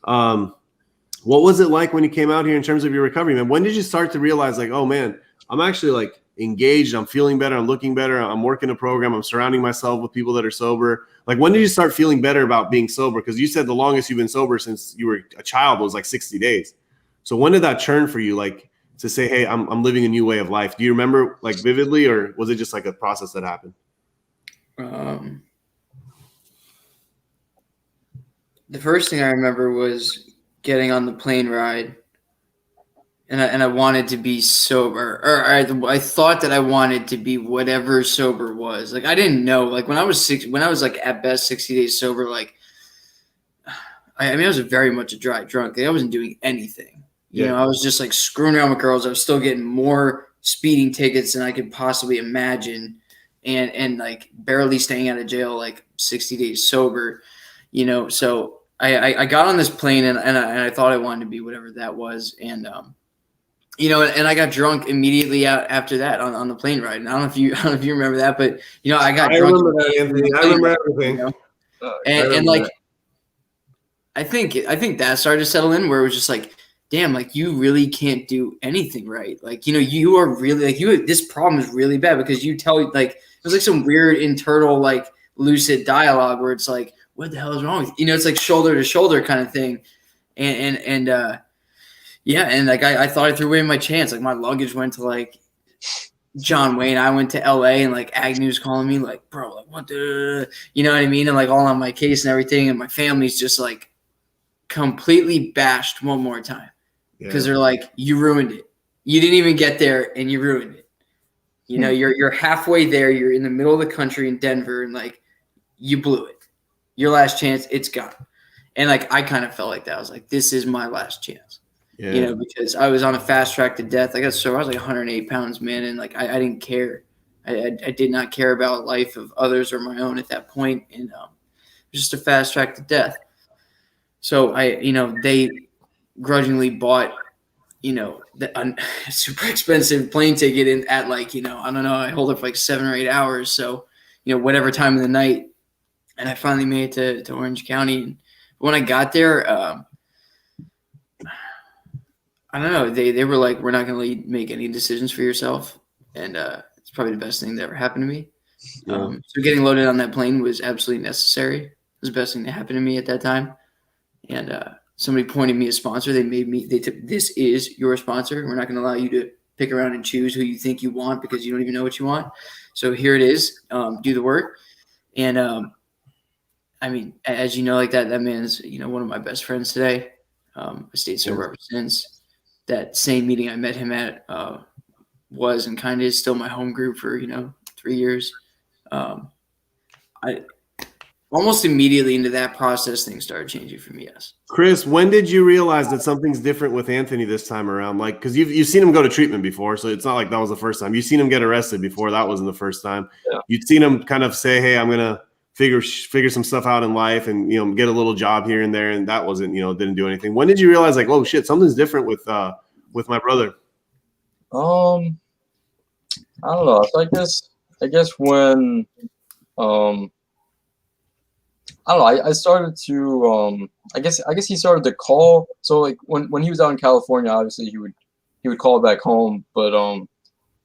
[SPEAKER 1] what was it like when you came out here in terms of your recovery, man? When did you start to realize like, oh man, I'm actually like engaged, I'm feeling better, I'm looking better, I'm working a program, I'm surrounding myself with people that are sober? Like, when did you start feeling better about being sober? Because you said the longest you've been sober since you were a child was like 60 days. So when did that churn for you? Like, to say, hey, I'm living a new way of life? Do you remember like vividly, or was it just like a process that happened?
[SPEAKER 3] The first thing I remember was getting on the plane ride, and I wanted to be sober, or I thought that I wanted to be whatever sober was. Like I didn't know. Like when I was like at best 60 days sober, like I mean I was very much a dry drunk. Like, I wasn't doing anything. You know, I was just like screwing around with girls. I was still getting more speeding tickets than I could possibly imagine, and like barely staying out of jail like 60 days sober. You know, so I got on this plane and I thought I wanted to be whatever that was, and you know, and I got drunk immediately after that on the plane ride. And I don't know if you remember that, but you know, I got drunk.
[SPEAKER 1] Remember that, Anthony. I remember everything.
[SPEAKER 3] You know? And like, I think that started to settle in where it was just like, damn, like you really can't do anything right. Like, you know, you are really like this problem is really bad because you tell like it was like some weird internal like lucid dialogue where it's like, what the hell is wrong with you? You know, it's like shoulder to shoulder kind of thing, and yeah, and like I thought I threw away my chance. Like my luggage went to like John Wayne. I went to LA and like Agnew's calling me like, bro, like what the, you know what I mean? And like all on my case and everything. And my family's just like completely bashed one more time because they're like, you ruined it. You didn't even get there and you ruined it. You know, you're halfway there. You're in the middle of the country in Denver and like you blew it. Your last chance, it's gone. And like I kind of felt like that. I was like, this is my last chance. Yeah. You know, because I was on a fast track to death. I was like 108 pounds, man. And like, I didn't care. I did not care about life of others or my own at that point. And it was just a fast track to death. So they grudgingly bought, you know, a super expensive plane ticket at like, you know, I don't know, I hold it for like 7 or 8 hours. So, you know, whatever time of the night. And I finally made it to Orange County. And when I got there, I don't know. They were like, we're not going to make any decisions for yourself. And it's probably the best thing that ever happened to me. Yeah. So getting loaded on that plane was absolutely necessary. It was the best thing that happened to me at that time. And somebody pointed me a sponsor. They took, this is your sponsor. We're not going to allow you to pick around and choose who you think you want because you don't even know what you want. So here it is. Do the work. And I mean, as you know, like that man's, you know, one of my best friends today. I stayed sober ever since. That same meeting I met him at was and kind of is still my home group for, you know, 3 years. I almost immediately into that process, things started changing for me. Yes.
[SPEAKER 1] Chris, when did you realize that something's different with Anthony this time around? Like, because you've seen him go to treatment before, so it's not like that was the first time. You've seen him get arrested before. That wasn't the first time. Yeah. You'd seen him kind of say, hey, I'm going to figure some stuff out in life and, you know, get a little job here and there. And that wasn't, you know, didn't do anything. When did you realize like, oh shit, something's different with my brother?
[SPEAKER 2] I don't know. So I guess when, I don't know. I started to, I guess he started to call. So like when he was out in California, obviously he would call back home, but, you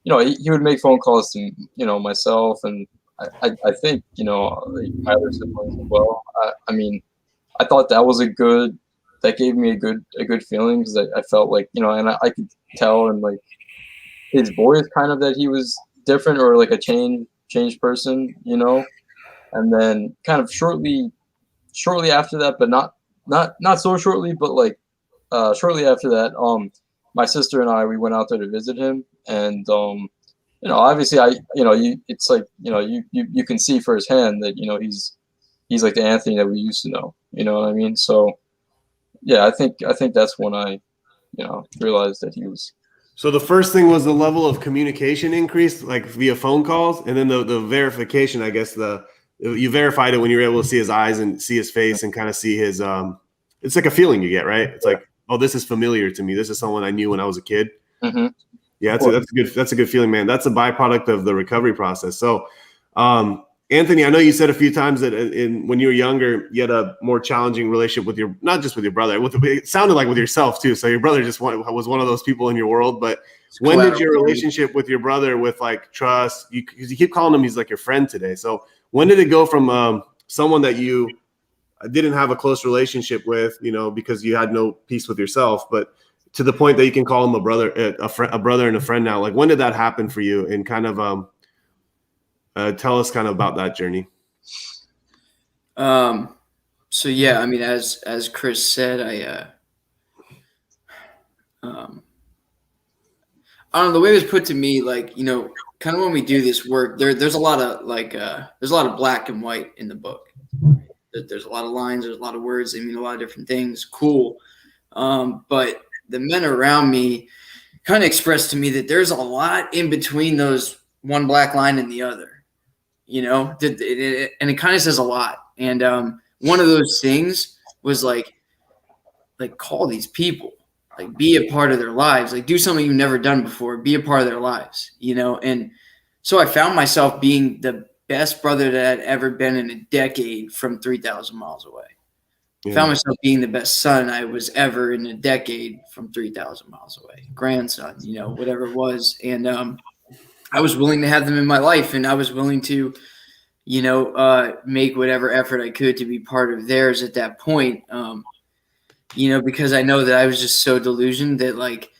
[SPEAKER 2] know, he would make phone calls to, you know, myself and, I think, you know, my other siblings as well. I mean, I thought that gave me a good feeling because I felt like, you know, and I could tell in like his voice kind of that he was different or like a changed person, you know. And then kind of shortly after that, but not so shortly, but like shortly after that, my sister and we went out there to visit him and you know, obviously it's like, you know, you can see firsthand that, you know, he's like the Anthony that we used to know, you know what I mean? So yeah, I think that's when I, you know, realized that he was.
[SPEAKER 1] So the first thing was the level of communication increased, like via phone calls, and then the verification, I guess you verified it when you were able to see his eyes and see his face and kind of see his it's like a feeling you get, right? It's like, oh, this is familiar to me. This is someone I knew when I was a kid. Mm-hmm. Yeah, that's a good feeling, man. That's a byproduct of the recovery process. So, Anthony, I know you said a few times that when you were younger, you had a more challenging relationship with not just with your brother, it sounded like with yourself too. So your brother just was one of those people in your world. But when did your relationship with your brother, with like trust, because you keep calling him, he's like your friend today. So when did it go from someone that you didn't have a close relationship with, you know, because you had no peace with yourself, but to the point that you can call him a brother, a brother and a friend now. Like, when did that happen for you? And kind of tell us kind of about that journey.
[SPEAKER 3] So yeah, I mean, as Chris said, I don't know, the way it was put to me, like, you know, kind of when we do this work, there's a lot of there's a lot of black and white in the book. There's a lot of lines, there's a lot of words, they mean a lot of different things. Cool. But the men around me kind of expressed to me that there's a lot in between those one black line and the other, you know, and it kind of says a lot. And one of those things was like call these people, like be a part of their lives, like do something you've never done before, be a part of their lives, you know? And so I found myself being the best brother that I'd ever been in a decade from 3,000 miles away.
[SPEAKER 1] Yeah.
[SPEAKER 3] Found myself being the best son I was ever in a decade from 3,000 miles away, grandson, you know, whatever it was. And I was willing to have them in my life, and I was willing to, you know, make whatever effort I could to be part of theirs at that point. You know, because I know that I was just so delusioned that like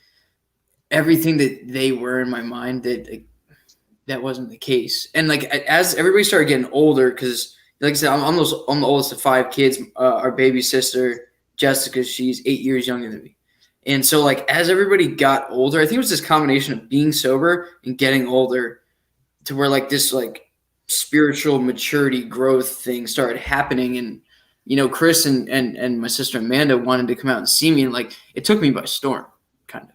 [SPEAKER 3] everything that they were in my mind, that wasn't the case. And like as everybody started getting older, because like I said, I'm the oldest of 5 kids. Our baby sister Jessica, she's 8 years younger than me. And so like as everybody got older, I think it was this combination of being sober and getting older to where like this like spiritual maturity growth thing started happening. And you know, Chris and my sister Amanda wanted to come out and see me, and like it took me by storm, kind of.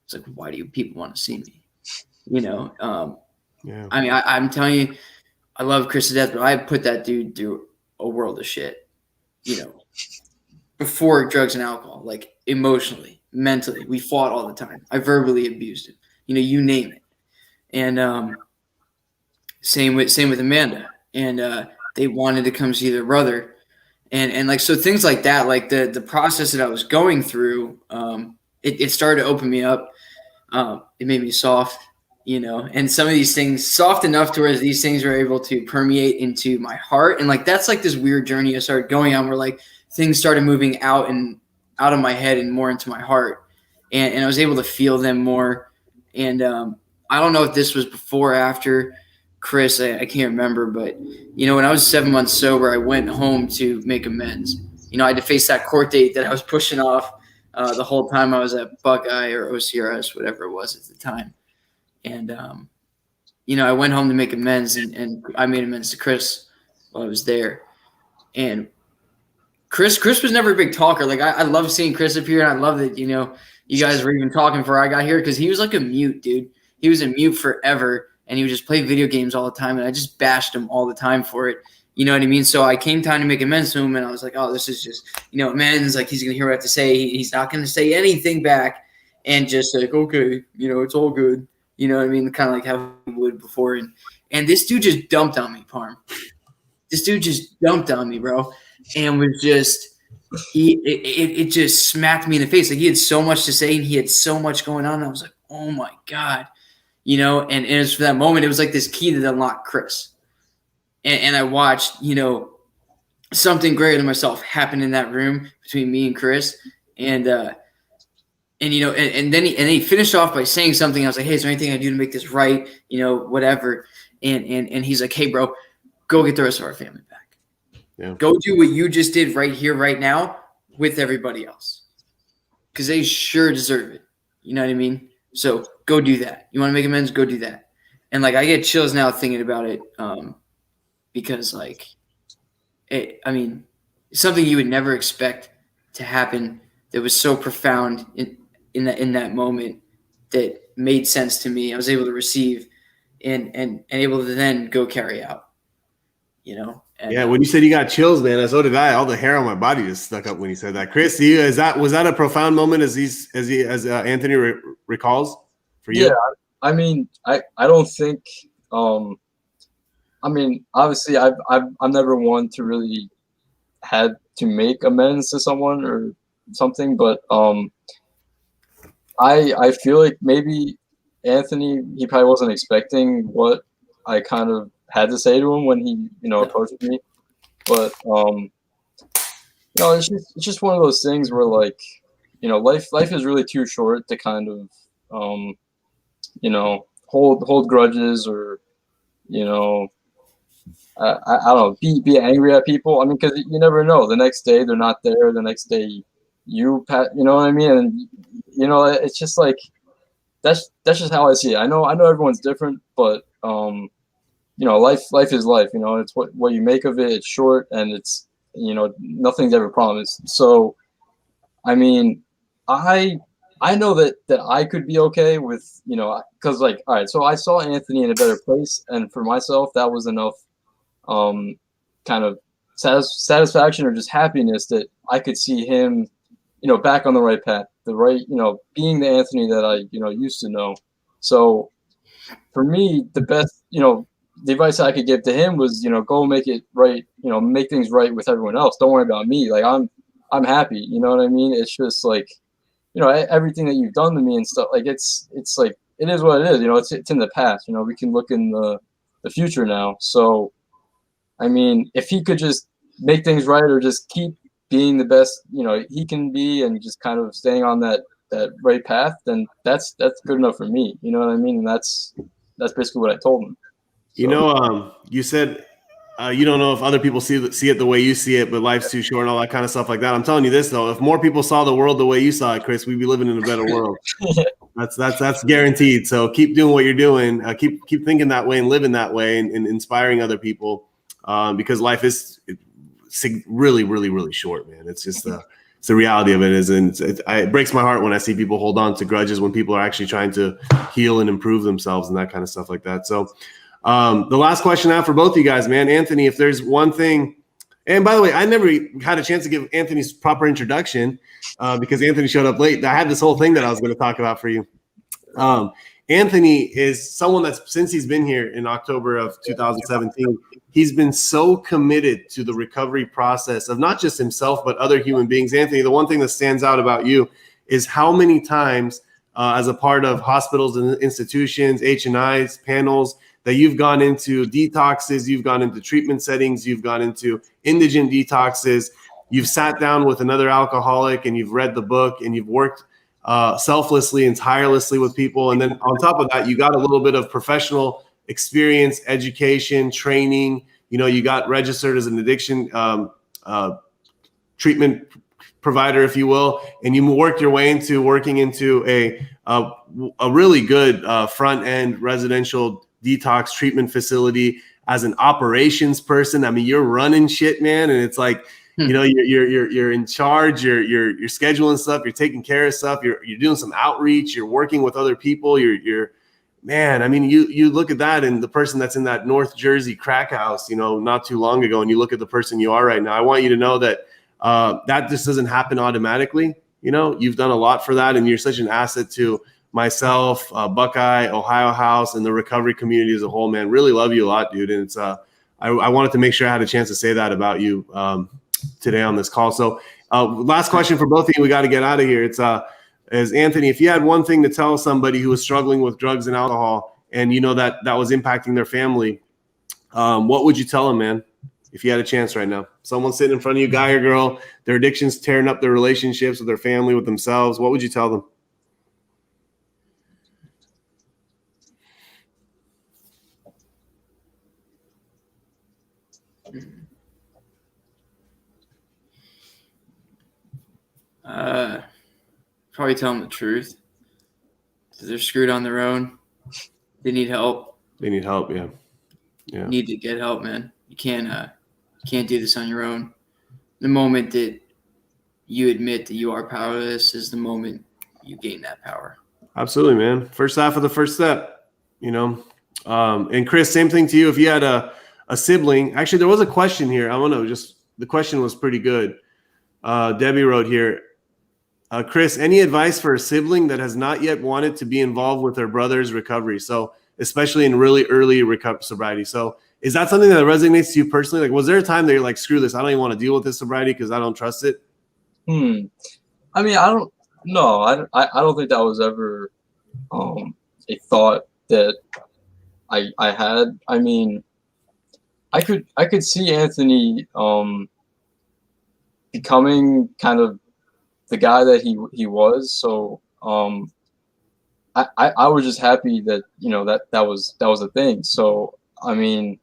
[SPEAKER 3] It's like, why do you people want to see me? You know,
[SPEAKER 1] Yeah.
[SPEAKER 3] I mean, I'm telling you, I love Chris to death, but I put that dude through a world of shit, you know, before drugs and alcohol, like emotionally, mentally. We fought all the time. I verbally abused him, you know, you name it. And same with Amanda. And they wanted to come see their brother. And like, so things like that, like the process that I was going through, it started to open me up. It made me soft, you know, and some of these things soft enough to where these things were able to permeate into my heart. And like, that's like this weird journey I started going on where like things started moving out of my head and more into my heart. And I was able to feel them more. And I don't know if this was before or after Chris, I can't remember, but you know, when I was 7 months sober, I went home to make amends. You know, I had to face that court date that I was pushing off the whole time I was at Buckeye or OCRS, whatever it was at the time. And, you know, I went home to make amends, and I made amends to Chris while I was there. And Chris was never a big talker. Like, I love seeing Chris appear, and I love that, you know, you guys were even talking before I got here, because he was like a mute, dude. He was a mute forever. And he would just play video games all the time, and I just bashed him all the time for it. You know what I mean? So I came time to make amends to him, and I was like, oh, this is just, you know, amends. Like, he's going to hear what I have to say. He's not going to say anything back, and just like, okay, you know, it's all good. You know what I mean? Kind of like how he would before. And this dude just dumped on me, Parm. This dude just dumped on me, bro, and was just it just smacked me in the face. Like, he had so much to say, and he had so much going on. And I was like, oh, my God. You know, and it was for that moment, it was like this key that unlocked Chris. And I watched, you know, something greater than myself happen in that room between me and Chris. And you know, and then he finished off by saying something. I was like, hey, is there anything I do to make this right? You know, whatever. And he's like, hey, bro, go get the rest of our family back.
[SPEAKER 1] Yeah.
[SPEAKER 3] Go do what you just did right here, right now with everybody else. Because they sure deserve it. You know what I mean? So go do that. You want to make amends? Go do that. And like, I get chills now thinking about it, because like, I mean, it's something you would never expect to happen that was so profound in that moment that made sense to me. I was able to receive and able to then go carry out. You know. And,
[SPEAKER 1] yeah, when you said you got chills, man, so did I. All the hair on my body just stuck up when you said that. Chris, was that a profound moment as Anthony recalls for you?
[SPEAKER 2] Yeah, I mean, I don't think. I mean, obviously, I'm never one to really had to make amends to someone or something, but I feel like maybe Anthony, he probably wasn't expecting what I kind of had to say to him when he, you know, approached me. But you know, it's just one of those things where like life is really too short to kind of hold grudges, or you know I don't know, be angry at people. I mean, because you never know. The next day they're not there. The next day you know what I mean? And it's just like that's just how I see it. I know everyone's different, but life is life. It's what you make of it. It's short, and it's nothing's ever promised. So I mean, I I know that I could be okay with, because like, all right, so I saw Anthony in a better place, and for myself, that was enough um, kind of satisfaction or just happiness that I could see him, back on the right path, the right, being the Anthony that I, used to know. So for me, the best, the advice I could give to him was, go make it right, make things right with everyone else. Don't worry about me. Like I'm happy. You know what I mean? It's just like, everything that you've done to me and stuff. Like it's like it is what it is. It's in the past. We can look in the future now. So I mean, if he could just make things right, or just keep being the best, he can be, and just kind of staying on that right path, then that's good enough for me. You know what I mean? And that's basically what I told him. So.
[SPEAKER 1] You said you don't know if other people see it the way you see it, but life's too short and all that kind of stuff like that. I'm telling you this though: if more people saw the world the way you saw it, Chris, we'd be living in a better world. That's guaranteed. So keep doing what you're doing. Keep thinking that way and living that way, and inspiring other people, because life is really, really, really short, man. It's just it's the reality of it is, and it breaks my heart when I see people hold on to grudges when people are actually trying to heal and improve themselves and that kind of stuff like that. So the last question I have for both of you guys, man, Anthony, if there's one thing, and by the way, I never had a chance to give Anthony's proper introduction because Anthony showed up late. I had this whole thing that I was going to talk about for you. Anthony is someone that's, since he's been here in October of 2017, he's been so committed to the recovery process of not just himself, but other human beings. Anthony, the one thing that stands out about you is how many times as a part of hospitals and institutions, H&Is, panels, that you've gone into detoxes, you've gone into treatment settings, you've gone into indigent detoxes, you've sat down with another alcoholic and you've read the book and you've worked selflessly and tirelessly with people. And then on top of that, you got a little bit of professional experience, education, training. You got registered as an addiction treatment provider, if you will, and you worked your way into working into a really good front end residential detox treatment facility as an operations person. I mean, you're running shit, man, and it's like, you're in charge. You're scheduling stuff. You're taking care of stuff. You're doing some outreach. You're working with other people. You're man. I mean, you look at that, and the person that's in that North Jersey crack house, not too long ago, and you look at the person you are right now. I want you to know that that just doesn't happen automatically. You've done a lot for that, and you're such an asset to myself, Buckeye, Ohio House, and the recovery community as a whole, man. Really love you a lot, dude. And it's I wanted to make sure I had a chance to say that about you today on this call. So last question for both of you. We got to get out of here. It's as Anthony, if you had one thing to tell somebody who was struggling with drugs and alcohol, and that was impacting their family, what would you tell them, man? If you had a chance right now, someone sitting in front of you, guy or girl, their addiction's tearing up their relationships with their family, with themselves, what would you tell them?
[SPEAKER 3] Probably tell them the truth. They're screwed on their own. They need help.
[SPEAKER 1] They need help. Yeah.
[SPEAKER 3] You need to get help, man. You can't do this on your own. The moment that you admit that you are powerless is the moment you gain that power. Absolutely,
[SPEAKER 1] man. First half of the first step, and Chris, same thing to you. If you had a sibling, actually, there was a question here. I want to the question was pretty good. Debbie wrote here, Chris, any advice for a sibling that has not yet wanted to be involved with their brother's recovery? So especially in really early sobriety. So is that something that resonates to you personally? Like, was there a time that you're like, screw this, I don't even want to deal with this sobriety because I don't trust it?
[SPEAKER 2] I mean, I don't think that was ever a thought that I had. I mean, I could see Anthony becoming kind of the guy that he was. So I was just happy that that was a thing. So I mean,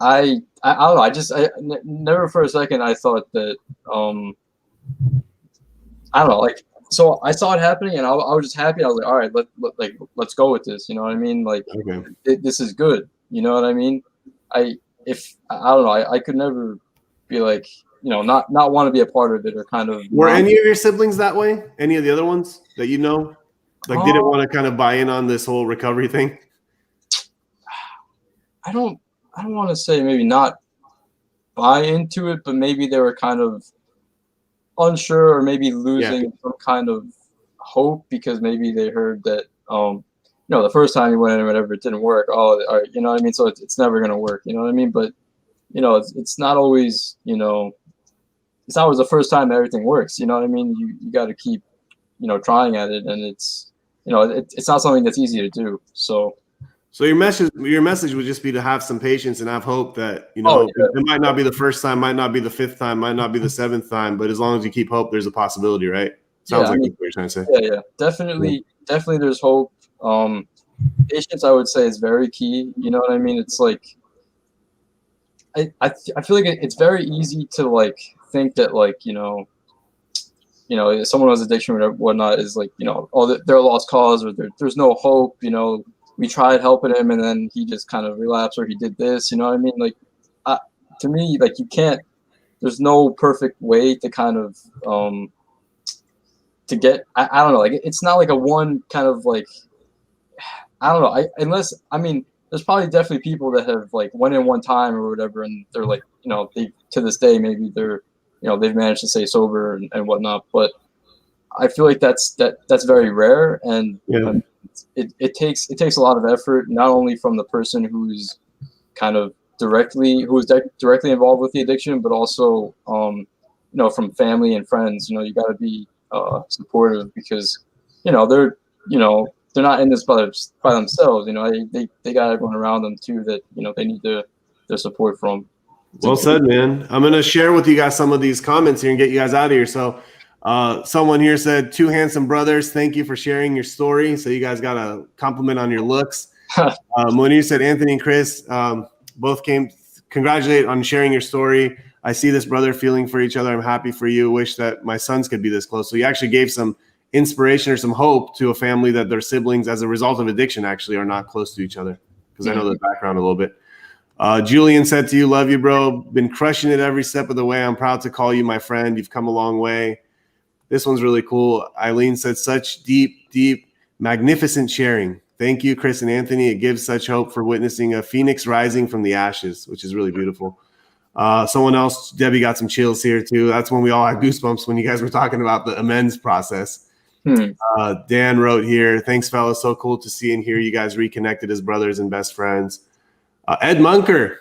[SPEAKER 2] I don't know. Never for a second I thought that I don't know, like, so I saw it happening and I was just happy. I was like, all right, let's go with this. You know what I mean? Like,
[SPEAKER 1] Okay.
[SPEAKER 2] this is good. You know what I mean? I don't know, I could never be like, not want to be a part of it or kind of.
[SPEAKER 1] Were any of your siblings that way? Any of the other ones that like didn't want to kind of buy in on this whole recovery thing?
[SPEAKER 2] I don't want to say maybe not buy into it, but maybe they were kind of unsure or maybe losing some kind of hope because maybe they heard that the first time you went in or whatever, it didn't work. Oh, all right, you know what I mean? So it's never gonna work, you know what I mean? But it's not always, it's not always the first time everything works, you know what I mean? You got to keep trying at it, and it's it's not something that's easy to do. So
[SPEAKER 1] your message would just be to have some patience and have hope that,
[SPEAKER 2] Oh, yeah.
[SPEAKER 1] it might not be the first time, might not be the fifth time, might not be the seventh time, but as long as you keep hope, there's a possibility, right? Sounds like that's what you're trying to say.
[SPEAKER 2] Yeah, definitely there's hope. Patience, I would say, is very key. You know what I mean? It's like I feel like it's very easy to like think that like someone who has addiction or whatnot is like oh, they're a lost cause, or there's no hope. We tried helping him and then he just kind of relapsed, or he did this. You know what I mean? Like, to me, like, you can't. There's no perfect way to kind of to get. I don't know. Like, it's not like a one kind of like. I don't know. Unless I mean, there's probably definitely people that have like went in one time or whatever, and they're like, they to this day maybe they're, they've managed to stay sober and whatnot. But I feel like that's very rare, and it takes a lot of effort, not only from the person who's kind of directly involved with the addiction, but also from family and friends. You got to be supportive, because they're not in this by themselves. They got everyone around them too that they need their support from.
[SPEAKER 1] Well said, man. I'm going to share with you guys some of these comments here and get you guys out of here. So someone here said, "Two handsome brothers. Thank you for sharing your story." So you guys got a compliment on your looks. Munir said, "Anthony and Chris both came. Congratulate on sharing your story. I see this brother feeling for each other. I'm happy for you. Wish that my sons could be this close." So you actually gave some inspiration or some hope to a family that their siblings, as a result of addiction, actually are not close to each other, because I know the background a little bit. Julian said to you, "Love you, bro. Been crushing it every step of the way. I'm proud to call you my friend. You've come a long way." This one's really cool. Eileen said, "Such deep, magnificent sharing. Thank you, Chris and Anthony. It gives such hope for witnessing a phoenix rising from the ashes," which is really beautiful. Someone else, Debbie, got some chills here too. That's when we all had goosebumps when you guys were talking about the amends process. Dan wrote here, "Thanks, fellas. So cool to see and hear you guys reconnected as brothers and best friends." Ed Munker,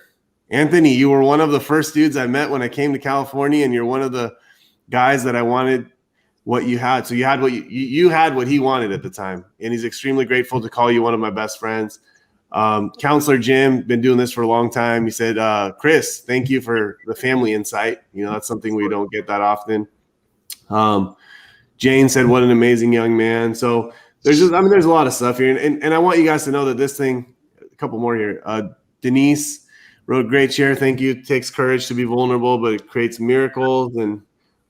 [SPEAKER 1] "Anthony, you were one of the first dudes I met when I came to California, and you're one of the guys that I wanted what you had." So you had what you had what he wanted at the time, and he's extremely grateful to call you one of my best friends. Counselor Jim, been doing this for a long time. He said, "Chris, thank you for the family insight. That's something we don't get that often." Jane said, "What an amazing young man." So there's a lot of stuff here, and I want you guys to know that this thing, a couple more here. Denise wrote, "Great share. Thank you. It takes courage to be vulnerable, but it creates miracles." And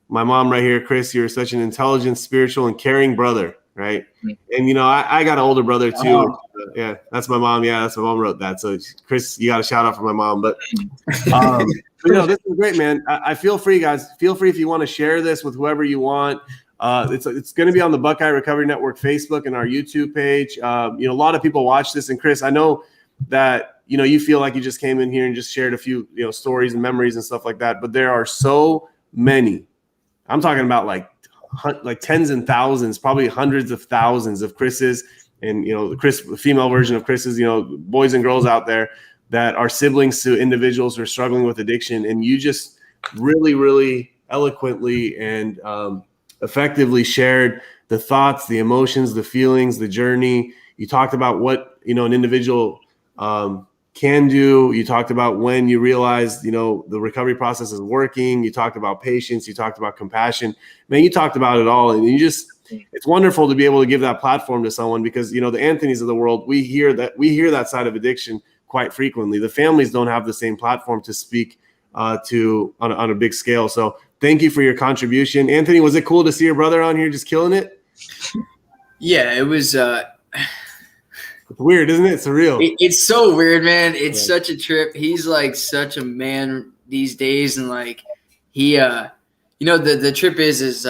[SPEAKER 1] my mom right here, "Chris, you're such an intelligent, spiritual, and caring brother," right? And, I got an older brother too. Yeah, that's my mom. Yeah, that's my mom wrote that. So, Chris, you got a shout out for my mom. But, this is great, man. I feel free, guys. Feel free if you want to share this with whoever you want. It's going to be on the Buckeye Recovery Network Facebook and our YouTube page. A lot of people watch this. And, Chris, I know that you feel like you just came in here and just shared a few stories and memories and stuff like that, but there are so many. I'm talking about like tens and thousands, probably hundreds of thousands of Chris's and the female version of Chris's, boys and girls out there that are siblings to individuals who are struggling with addiction. And you just really, really eloquently and effectively shared the thoughts, the emotions, the feelings, the journey. You talked about what an individual can do. You talked about when you realized, the recovery process is working. You talked about patience. You talked about compassion. Man, you talked about it all. And it's wonderful to be able to give that platform to someone because, the Anthonys of the world, we hear that side of addiction quite frequently. The families don't have the same platform to speak to on a big scale. So thank you for your contribution. Anthony, was it cool to see your brother on here just killing it?
[SPEAKER 3] Yeah, it was.
[SPEAKER 1] It's weird, isn't it? It's surreal.
[SPEAKER 3] It's so weird, man. It's such a trip. He's like such a man these days, and like he, the trip is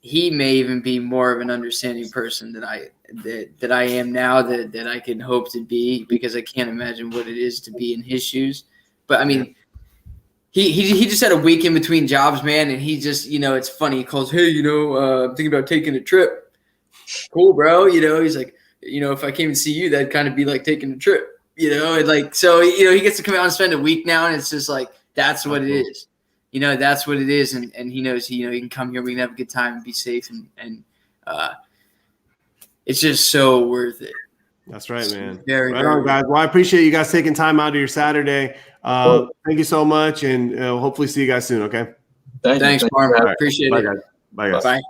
[SPEAKER 3] he may even be more of an understanding person that I am now that I can hope to be, because I can't imagine what it is to be in his shoes. But I mean, he just had a week in between jobs, man, and he just, it's funny. He calls, hey, I'm thinking about taking a trip. Cool, bro. He's like, if I came and see you, that'd kind of be like taking a trip, and like, so, he gets to come out and spend a week now, and it's just like, that's what it is. That's what it is. And he knows, he can come here, we can have a good time and be safe. And it's just so worth it.
[SPEAKER 1] That's right, man.
[SPEAKER 3] Very,
[SPEAKER 1] right
[SPEAKER 3] very
[SPEAKER 1] on, guys. Well, I appreciate you guys taking time out of your Saturday. Thank you so much. And hopefully see you guys soon. Okay.
[SPEAKER 2] Thanks,
[SPEAKER 3] Marvin.
[SPEAKER 1] Right.
[SPEAKER 3] Appreciate
[SPEAKER 1] Bye,
[SPEAKER 3] it.
[SPEAKER 1] guys. Bye, guys.
[SPEAKER 3] Bye.